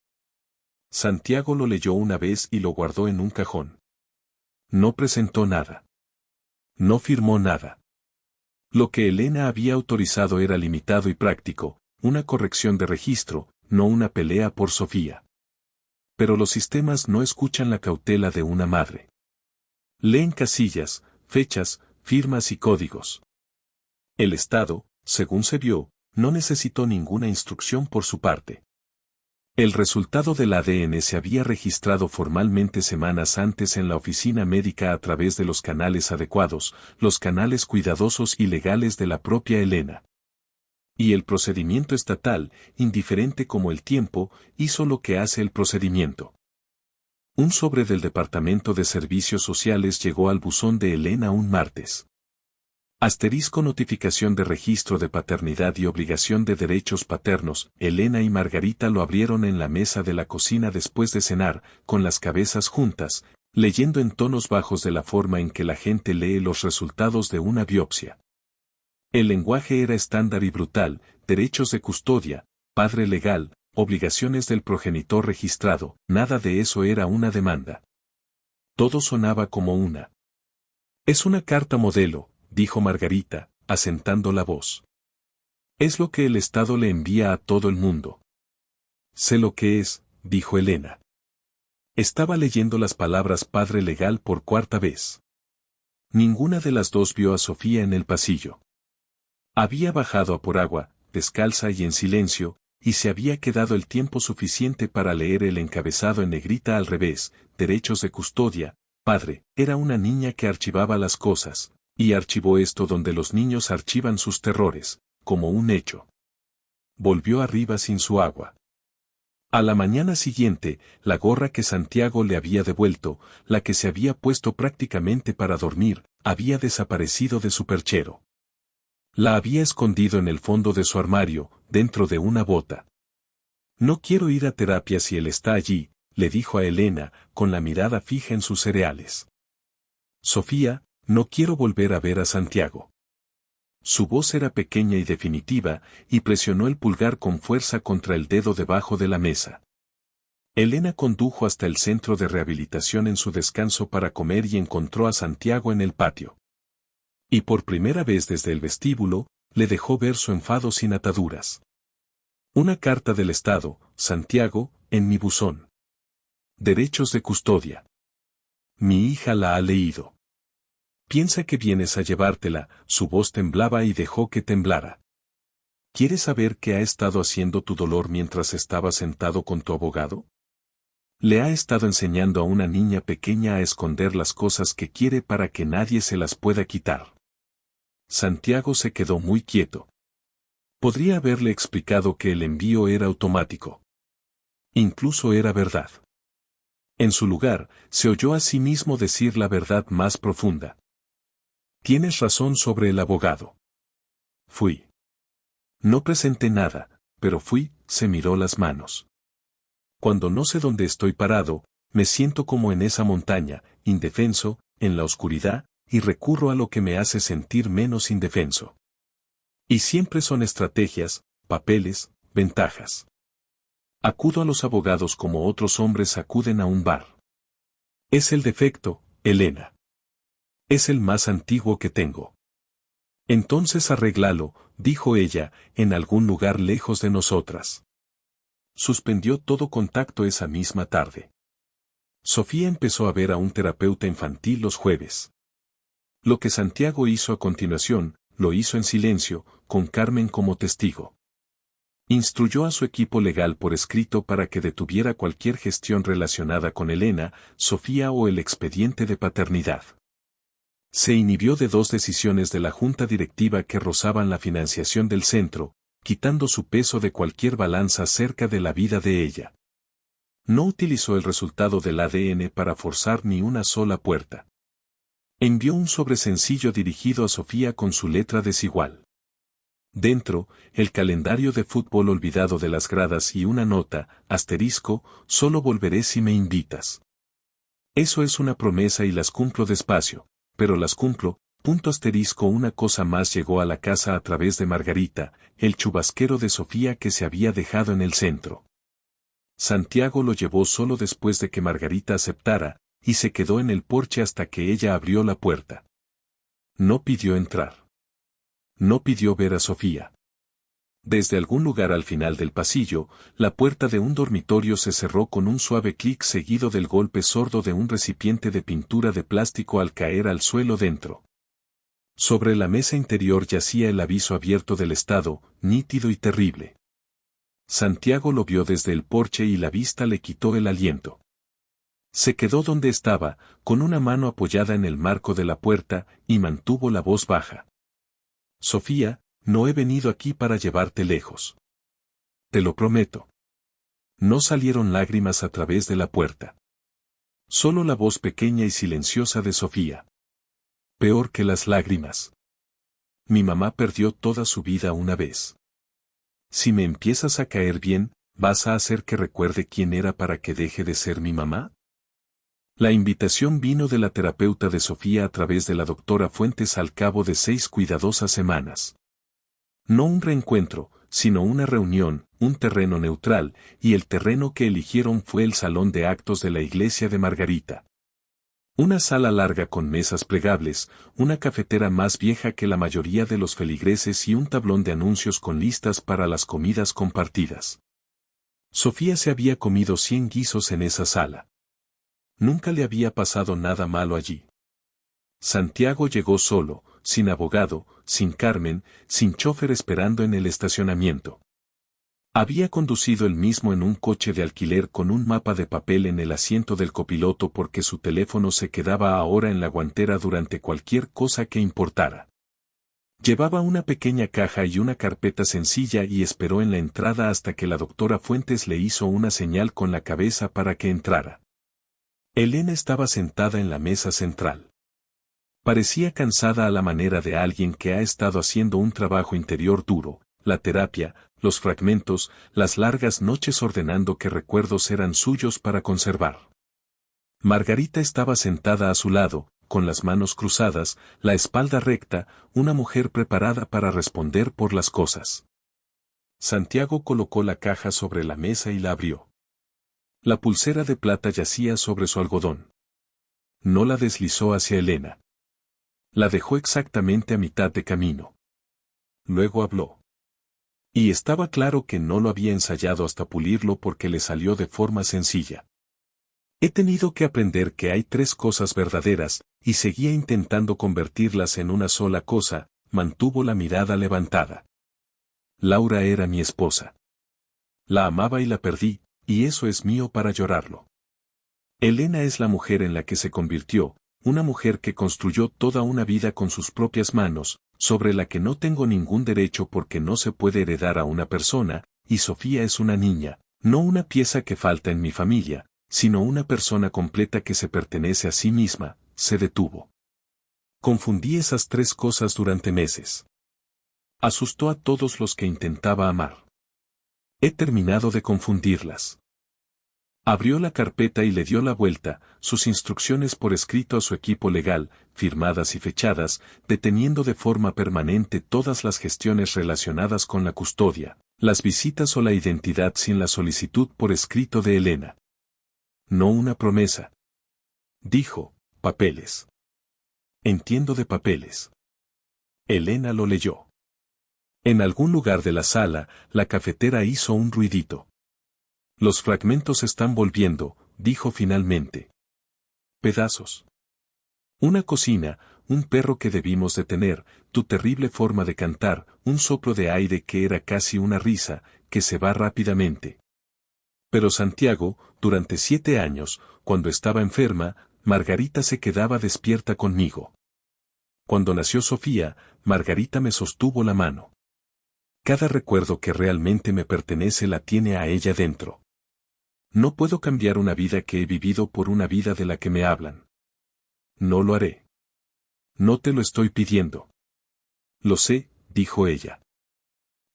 Santiago lo leyó una vez y lo guardó en un cajón. No presentó nada. No firmó nada. Lo que Elena había autorizado era limitado y práctico, una corrección de registro, no una pelea por Sofía. Pero los sistemas no escuchan la cautela de una madre. Leen casillas, fechas, firmas y códigos. El Estado, según se vio, no necesitó ninguna instrucción por su parte. El resultado del ADN se había registrado formalmente semanas antes en la oficina médica a través de los canales adecuados, los canales cuidadosos y legales de la propia Elena. Y el procedimiento estatal, indiferente como el tiempo, hizo lo que hace el procedimiento. Un sobre del Departamento de Servicios Sociales llegó al buzón de Elena un martes. Asterisco notificación de registro de paternidad y obligación de derechos paternos. Elena y Margarita lo abrieron en la mesa de la cocina después de cenar, con las cabezas juntas, leyendo en tonos bajos de la forma en que la gente lee los resultados de una biopsia. El lenguaje era estándar y brutal: derechos de custodia, padre legal, obligaciones del progenitor registrado, nada de eso era una demanda. Todo sonaba como una. Es una carta modelo, dijo Margarita, asentando la voz. Es lo que el Estado le envía a todo el mundo. Sé lo que es, dijo Elena. Estaba leyendo las palabras padre legal por cuarta vez. Ninguna de las dos vio a Sofía en el pasillo. Había bajado a por agua, descalza y en silencio, y se había quedado el tiempo suficiente para leer el encabezado en negrita al revés, derechos de custodia. Padre, era una niña que archivaba las cosas, y archivó esto donde los niños archivan sus terrores, como un hecho. Volvió arriba sin su agua. A la mañana siguiente, la gorra que Santiago le había devuelto, la que se había puesto prácticamente para dormir, había desaparecido de su perchero. La había escondido en el fondo de su armario, dentro de una bota. No quiero ir a terapia si él está allí, le dijo a Elena, con la mirada fija en sus cereales. Sofía, no quiero volver a ver a Santiago. Su voz era pequeña y definitiva, y presionó el pulgar con fuerza contra el dedo debajo de la mesa. Elena condujo hasta el centro de rehabilitación en su descanso para comer y encontró a Santiago en el patio. Y por primera vez desde el vestíbulo, le dejó ver su enfado sin ataduras. Una carta del Estado, Santiago, en mi buzón. Derechos de custodia. Mi hija la ha leído. Piensa que vienes a llevártela, su voz temblaba y dejó que temblara. ¿Quieres saber qué ha estado haciendo tu dolor mientras estaba sentado con tu abogado? Le ha estado enseñando a una niña pequeña a esconder las cosas que quiere para que nadie se las pueda quitar. Santiago se quedó muy quieto. Podría haberle explicado que el envío era automático. Incluso era verdad. En su lugar, se oyó a sí mismo decir la verdad más profunda. Tienes razón sobre el abogado. Fui. No presenté nada, pero fui, se miró las manos. Cuando no sé dónde estoy parado, me siento como en esa montaña, indefenso, en la oscuridad, y recurro a lo que me hace sentir menos indefenso. Y siempre son estrategias, papeles, ventajas. Acudo a los abogados como otros hombres acuden a un bar. Es el defecto, Elena. Es el más antiguo que tengo. Entonces arréglalo, dijo ella, en algún lugar lejos de nosotras. Suspendió todo contacto esa misma tarde. Sofía empezó a ver a un terapeuta infantil los jueves. Lo que Santiago hizo a continuación, lo hizo en silencio, con Carmen como testigo. Instruyó a su equipo legal por escrito para que detuviera cualquier gestión relacionada con Elena, Sofía o el expediente de paternidad. Se inhibió de dos decisiones de la junta directiva que rozaban la financiación del centro, quitando su peso de cualquier balanza cerca de la vida de ella. No utilizó el resultado del ADN para forzar ni una sola puerta. Envió un sobre sencillo dirigido a Sofía con su letra desigual. Dentro, el calendario de fútbol olvidado de las gradas y una nota, asterisco, solo volveré si me invitas. Eso es una promesa y las cumplo despacio, pero las cumplo, punto asterisco. Una cosa más llegó a la casa a través de Margarita, el chubasquero de Sofía que se había dejado en el centro. Santiago lo llevó solo después de que Margarita aceptara, y se quedó en el porche hasta que ella abrió la puerta. No pidió entrar. No pidió ver a Sofía. Desde algún lugar al final del pasillo, la puerta de un dormitorio se cerró con un suave clic seguido del golpe sordo de un recipiente de pintura de plástico al caer al suelo dentro. Sobre la mesa interior yacía el aviso abierto del Estado, nítido y terrible. Santiago lo vio desde el porche y la vista le quitó el aliento. Se quedó donde estaba, con una mano apoyada en el marco de la puerta, y mantuvo la voz baja. Sofía, no he venido aquí para llevarte lejos. Te lo prometo. No salieron lágrimas a través de la puerta. Solo la voz pequeña y silenciosa de Sofía. Peor que las lágrimas. Mi mamá perdió toda su vida una vez. Si me empiezas a caer bien, ¿vas a hacer que recuerde quién era para que deje de ser mi mamá? La invitación vino de la terapeuta de Sofía a través de la doctora Fuentes al cabo de 6 cuidadosas semanas. No un reencuentro, sino una reunión, un terreno neutral, y el terreno que eligieron fue el salón de actos de la iglesia de Margarita. Una sala larga con mesas plegables, una cafetera más vieja que la mayoría de los feligreses y un tablón de anuncios con listas para las comidas compartidas. Sofía se había comido 100 guisos en esa sala. Nunca le había pasado nada malo allí. Santiago llegó solo, sin abogado, sin Carmen, sin chofer esperando en el estacionamiento. Había conducido él mismo en un coche de alquiler con un mapa de papel en el asiento del copiloto porque su teléfono se quedaba ahora en la guantera durante cualquier cosa que importara. Llevaba una pequeña caja y una carpeta sencilla y esperó en la entrada hasta que la doctora Fuentes le hizo una señal con la cabeza para que entrara. Elena estaba sentada en la mesa central. Parecía cansada a la manera de alguien que ha estado haciendo un trabajo interior duro, la terapia, los fragmentos, las largas noches ordenando qué recuerdos eran suyos para conservar. Margarita estaba sentada a su lado, con las manos cruzadas, la espalda recta, una mujer preparada para responder por las cosas. Santiago colocó la caja sobre la mesa y la abrió. La pulsera de plata yacía sobre su algodón. No la deslizó hacia Elena. La dejó exactamente a mitad de camino. Luego habló. Y estaba claro que no lo había ensayado hasta pulirlo porque le salió de forma sencilla. He tenido que aprender que hay 3 cosas verdaderas, y seguía intentando convertirlas en una sola cosa, mantuvo la mirada levantada. Laura era mi esposa. La amaba y la perdí, y eso es mío para llorarlo. Elena es la mujer en la que se convirtió, una mujer que construyó toda una vida con sus propias manos, sobre la que no tengo ningún derecho porque no se puede heredar a una persona, y Sofía es una niña, no una pieza que falta en mi familia, sino una persona completa que se pertenece a sí misma. Se detuvo. Confundí esas 3 cosas durante meses. Asustó a todos los que intentaba amar. He terminado de confundirlas. Abrió la carpeta y le dio la vuelta, sus instrucciones por escrito a su equipo legal, firmadas y fechadas, deteniendo de forma permanente todas las gestiones relacionadas con la custodia, las visitas o la identidad sin la solicitud por escrito de Elena. No una promesa. Dijo, papeles. Entiendo de papeles. Elena lo leyó. En algún lugar de la sala, la cafetera hizo un ruidito. Los fragmentos están volviendo, dijo finalmente. Pedazos. Una cocina, un perro que debimos detener, tu terrible forma de cantar, un soplo de aire que era casi una risa, que se va rápidamente. Pero Santiago, durante 7 años, cuando estaba enferma, Margarita se quedaba despierta conmigo. Cuando nació Sofía, Margarita me sostuvo la mano. Cada recuerdo que realmente me pertenece la tiene a ella dentro. No puedo cambiar una vida que he vivido por una vida de la que me hablan. No lo haré. No te lo estoy pidiendo. Lo sé, dijo ella.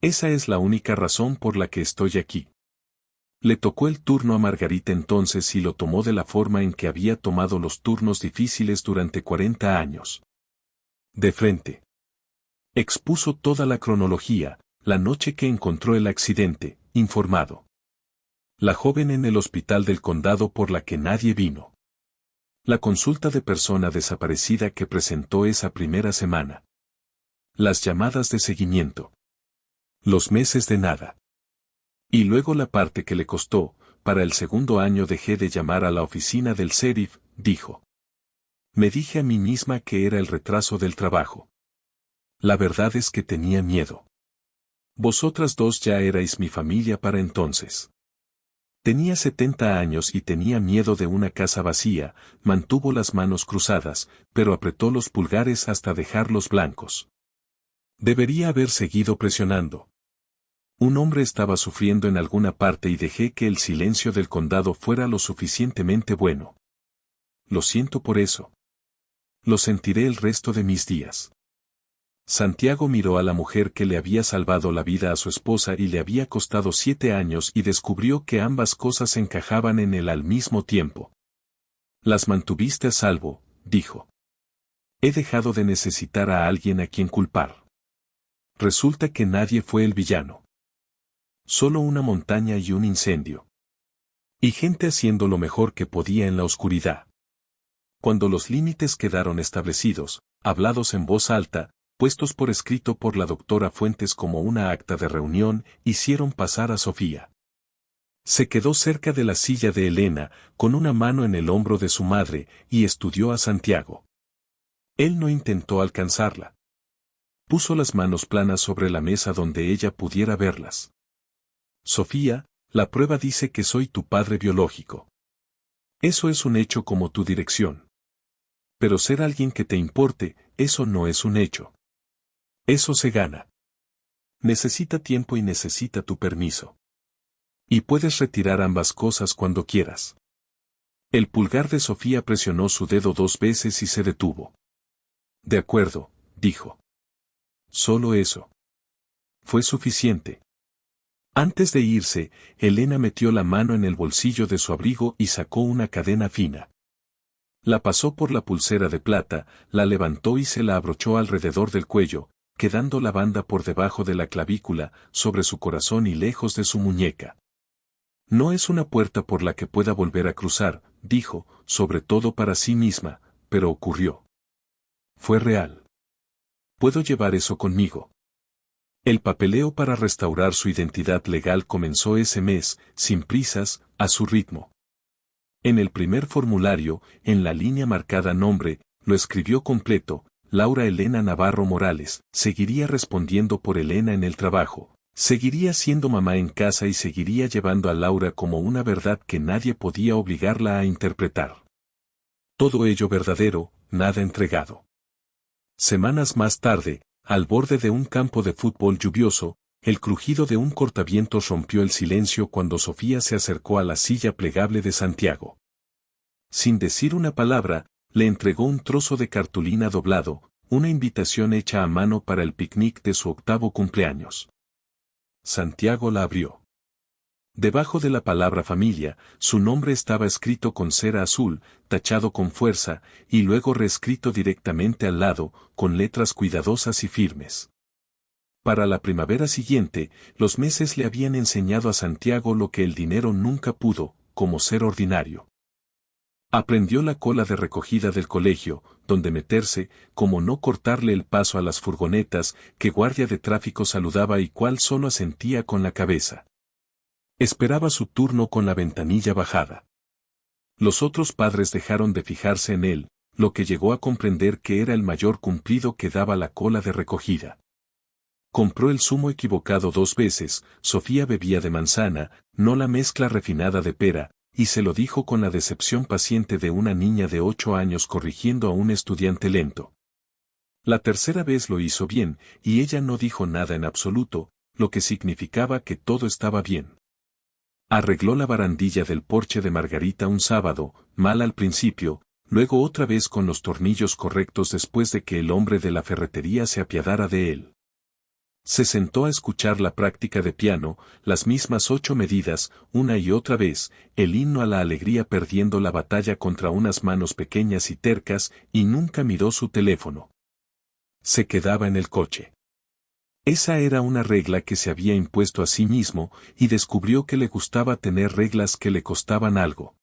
Esa es la única razón por la que estoy aquí. Le tocó el turno a Margarita entonces y lo tomó de la forma en que había tomado los turnos difíciles durante 40 años. De frente. Expuso toda la cronología, la noche que encontró el accidente, informado. La joven en el hospital del condado por la que nadie vino. La consulta de persona desaparecida que presentó esa primera semana. Las llamadas de seguimiento. Los meses de nada. Y luego la parte que le costó, para el 2.º año dejé de llamar a la oficina del sheriff, dijo. Me dije a mí misma que era el retraso del trabajo. La verdad es que tenía miedo. Vosotras 2 ya erais mi familia para entonces. Tenía 70 años y tenía miedo de una casa vacía, mantuvo las manos cruzadas, pero apretó los pulgares hasta dejarlos blancos. Debería haber seguido presionando. Un hombre estaba sufriendo en alguna parte y dejé que el silencio del condado fuera lo suficientemente bueno. Lo siento por eso. Lo sentiré el resto de mis días. Santiago miró a la mujer que le había salvado la vida a su esposa y le había costado 7 años y descubrió que ambas cosas encajaban en él al mismo tiempo. Las mantuviste a salvo, dijo. He dejado de necesitar a alguien a quien culpar. Resulta que nadie fue el villano. Solo una montaña y un incendio. Y gente haciendo lo mejor que podía en la oscuridad. Cuando los límites quedaron establecidos, hablados en voz alta, puestos por escrito por la doctora Fuentes como una acta de reunión, hicieron pasar a Sofía. Se quedó cerca de la silla de Elena, con una mano en el hombro de su madre, y estudió a Santiago. Él no intentó alcanzarla. Puso las manos planas sobre la mesa donde ella pudiera verlas. Sofía, la prueba dice que soy tu padre biológico. Eso es un hecho como tu dirección. Pero ser alguien que te importe, eso no es un hecho. Eso se gana. Necesita tiempo y necesita tu permiso. Y puedes retirar ambas cosas cuando quieras. El pulgar de Sofía presionó su dedo 2 veces y se detuvo. De acuerdo, dijo. Solo eso. Fue suficiente. Antes de irse, Elena metió la mano en el bolsillo de su abrigo y sacó una cadena fina. La pasó por la pulsera de plata, la levantó y se la abrochó alrededor del cuello, quedando la banda por debajo de la clavícula, sobre su corazón y lejos de su muñeca. No es una puerta por la que pueda volver a cruzar, dijo, sobre todo para sí misma, pero ocurrió. Fue real. Puedo llevar eso conmigo. El papeleo para restaurar su identidad legal comenzó ese mes, sin prisas, a su ritmo. En el primer formulario, en la línea marcada nombre, lo escribió completo, Laura Elena Navarro Morales, seguiría respondiendo por Elena en el trabajo. Seguiría siendo mamá en casa y seguiría llevando a Laura como una verdad que nadie podía obligarla a interpretar. Todo ello verdadero, nada entregado. Semanas más tarde, al borde de un campo de fútbol lluvioso, el crujido de un cortavientos rompió el silencio cuando Sofía se acercó a la silla plegable de Santiago. Sin decir una palabra, le entregó un trozo de cartulina doblado, una invitación hecha a mano para el picnic de su 8º cumpleaños. Santiago la abrió. Debajo de la palabra familia, su nombre estaba escrito con cera azul, tachado con fuerza, y luego reescrito directamente al lado, con letras cuidadosas y firmes. Para la primavera siguiente, los meses le habían enseñado a Santiago lo que el dinero nunca pudo, como ser ordinario. Aprendió la cola de recogida del colegio, donde meterse, como no cortarle el paso a las furgonetas, que guardia de tráfico saludaba y cuál solo asentía con la cabeza. Esperaba su turno con la ventanilla bajada. Los otros padres dejaron de fijarse en él, lo que llegó a comprender que era el mayor cumplido que daba la cola de recogida. Compró el zumo equivocado 2 veces, Sofía bebía de manzana, no la mezcla refinada de pera, y se lo dijo con la decepción paciente de una niña de 8 años corrigiendo a un estudiante lento. La tercera vez lo hizo bien, y ella no dijo nada en absoluto, lo que significaba que todo estaba bien. Arregló la barandilla del porche de Margarita un sábado, mal al principio, luego otra vez con los tornillos correctos después de que el hombre de la ferretería se apiadara de él. Se sentó a escuchar la práctica de piano, las mismas 8 medidas, una y otra vez, el himno a la alegría perdiendo la batalla contra unas manos pequeñas y tercas, y nunca miró su teléfono. Se quedaba en el coche. Esa era una regla que se había impuesto a sí mismo, y descubrió que le gustaba tener reglas que le costaban algo.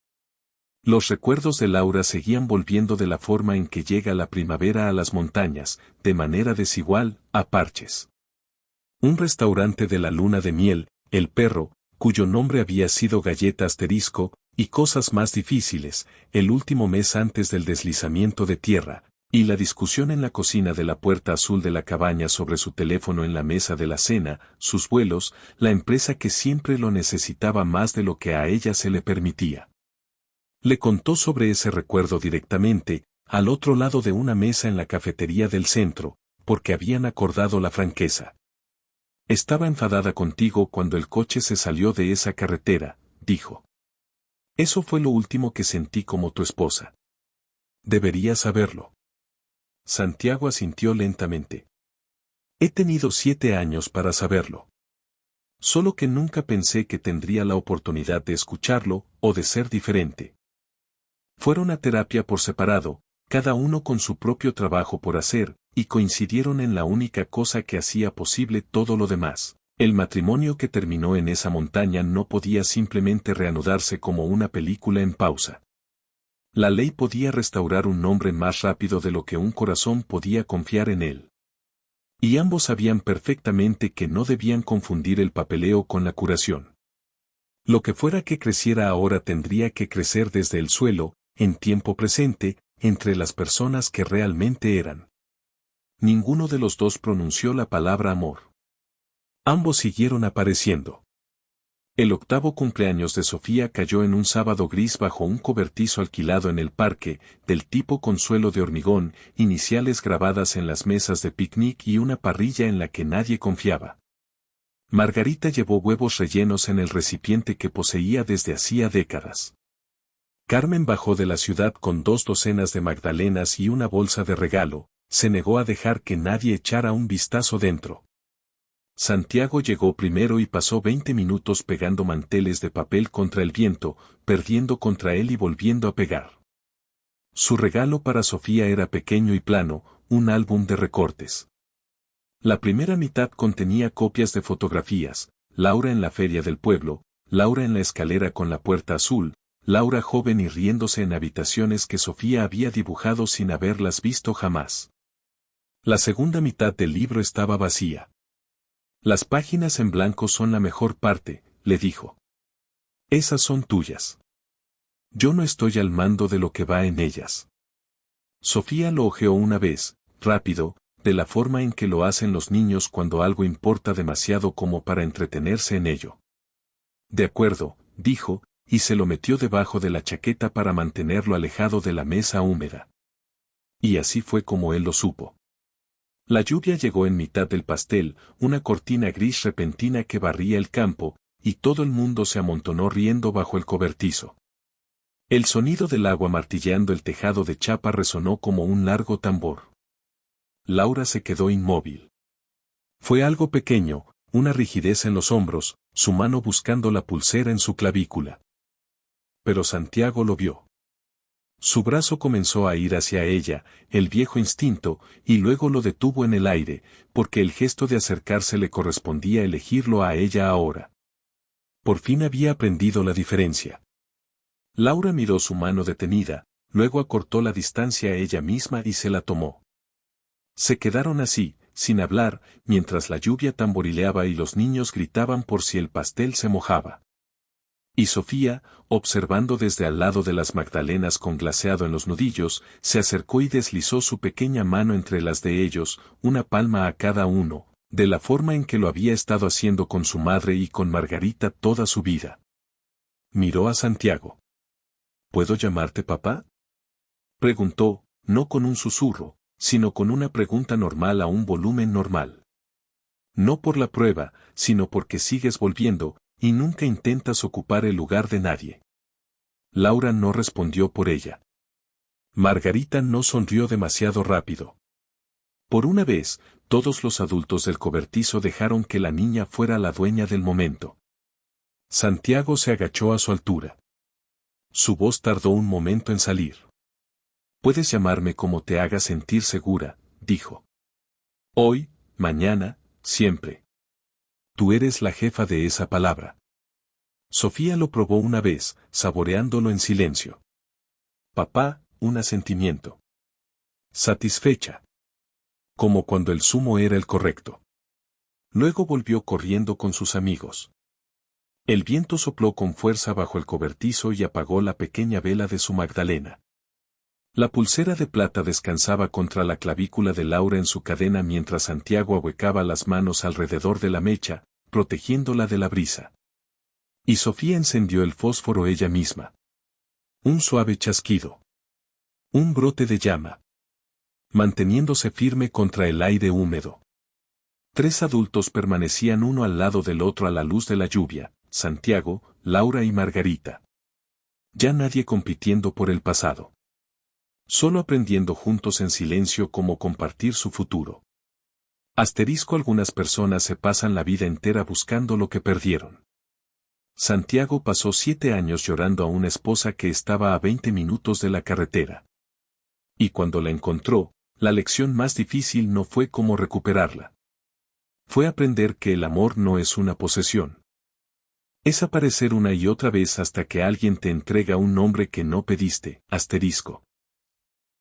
Los recuerdos de Laura seguían volviendo de la forma en que llega la primavera a las montañas, de manera desigual, a parches. Un restaurante de la luna de miel, El Perro, cuyo nombre había sido Galleta Asterisco, y cosas más difíciles, el último mes antes del deslizamiento de tierra, y la discusión en la cocina de la puerta azul de la cabaña sobre su teléfono en la mesa de la cena, sus vuelos, la empresa que siempre lo necesitaba más de lo que a ella se le permitía. Le contó sobre ese recuerdo directamente, al otro lado de una mesa en la cafetería del centro, porque habían acordado la franqueza. Estaba enfadada contigo cuando el coche se salió de esa carretera, dijo. Eso fue lo último que sentí como tu esposa. Deberías saberlo. Santiago asintió lentamente. He tenido 7 años para saberlo. Solo que nunca pensé que tendría la oportunidad de escucharlo, o de ser diferente. Fueron a terapia por separado, cada uno con su propio trabajo por hacer, y coincidieron en la única cosa que hacía posible todo lo demás. El matrimonio que terminó en esa montaña no podía simplemente reanudarse como una película en pausa. La ley podía restaurar un nombre más rápido de lo que un corazón podía confiar en él. Y ambos sabían perfectamente que no debían confundir el papeleo con la curación. Lo que fuera que creciera ahora tendría que crecer desde el suelo, en tiempo presente, entre las personas que realmente eran. Ninguno de los dos pronunció la palabra amor. Ambos siguieron apareciendo. El octavo cumpleaños de Sofía cayó en un sábado gris bajo un cobertizo alquilado en el parque, del tipo con suelo de hormigón, iniciales grabadas en las mesas de picnic y una parrilla en la que nadie confiaba. Margarita llevó huevos rellenos en el recipiente que poseía desde hacía décadas. Carmen bajó de la ciudad con 2 docenas de magdalenas y una bolsa de regalo, se negó a dejar que nadie echara un vistazo dentro. Santiago llegó primero y pasó 20 minutos pegando manteles de papel contra el viento, perdiendo contra él y volviendo a pegar. Su regalo para Sofía era pequeño y plano, un álbum de recortes. La primera mitad contenía copias de fotografías, Laura en la feria del pueblo, Laura en la escalera con la puerta azul, Laura joven y riéndose en habitaciones que Sofía había dibujado sin haberlas visto jamás. La segunda mitad del libro estaba vacía. Las páginas en blanco son la mejor parte, le dijo. Esas son tuyas. Yo no estoy al mando de lo que va en ellas. Sofía lo hojeó una vez, rápido, de la forma en que lo hacen los niños cuando algo importa demasiado como para entretenerse en ello. De acuerdo, dijo, y se lo metió debajo de la chaqueta para mantenerlo alejado de la mesa húmeda. Y así fue como él lo supo. La lluvia llegó en mitad del pastel, una cortina gris repentina que barría el campo, y todo el mundo se amontonó riendo bajo el cobertizo. El sonido del agua martilleando el tejado de chapa resonó como un largo tambor. Laura se quedó inmóvil. Fue algo pequeño, una rigidez en los hombros, su mano buscando la pulsera en su clavícula. Pero Santiago lo vio. Su brazo comenzó a ir hacia ella, el viejo instinto, y luego lo detuvo en el aire, porque el gesto de acercarse le correspondía elegirlo a ella ahora. Por fin había aprendido la diferencia. Laura miró su mano detenida, luego acortó la distancia a ella misma y se la tomó. Se quedaron así, sin hablar, mientras la lluvia tamborileaba y los niños gritaban por si el pastel se mojaba. Y Sofía, observando desde al lado de las magdalenas con glaseado en los nudillos, se acercó y deslizó su pequeña mano entre las de ellos, una palma a cada uno, de la forma en que lo había estado haciendo con su madre y con Margarita toda su vida. Miró a Santiago. ¿Puedo llamarte papá? Preguntó, no con un susurro, sino con una pregunta normal a un volumen normal. No por la prueba, sino porque sigues volviendo, y nunca intentas ocupar el lugar de nadie. Laura no respondió por ella. Margarita no sonrió demasiado rápido. Por una vez, todos los adultos del cobertizo dejaron que la niña fuera la dueña del momento. Santiago se agachó a su altura. Su voz tardó un momento en salir. Puedes llamarme como te haga sentir segura, dijo. Hoy, mañana, siempre. Tú eres la jefa de esa palabra. Sofía lo probó una vez, saboreándolo en silencio. Papá, un asentimiento. Satisfecha. Como cuando el zumo era el correcto. Luego volvió corriendo con sus amigos. El viento sopló con fuerza bajo el cobertizo y apagó la pequeña vela de su Magdalena. La pulsera de plata descansaba contra la clavícula de Laura en su cadena mientras Santiago ahuecaba las manos alrededor de la mecha, protegiéndola de la brisa. Y Sofía encendió el fósforo ella misma. Un suave chasquido. Un brote de llama. Manteniéndose firme contra el aire húmedo. 3 adultos permanecían uno al lado del otro a la luz de la lluvia, Santiago, Laura y Margarita. Ya nadie compitiendo por el pasado. Solo aprendiendo juntos en silencio cómo compartir su futuro. Algunas personas se pasan la vida entera buscando lo que perdieron. Santiago pasó 7 años llorando a una esposa que estaba a 20 minutos de la carretera. Y cuando la encontró, la lección más difícil no fue cómo recuperarla. Fue aprender que el amor no es una posesión. Es aparecer una y otra vez hasta que alguien te entrega un nombre que no pediste, asterisco.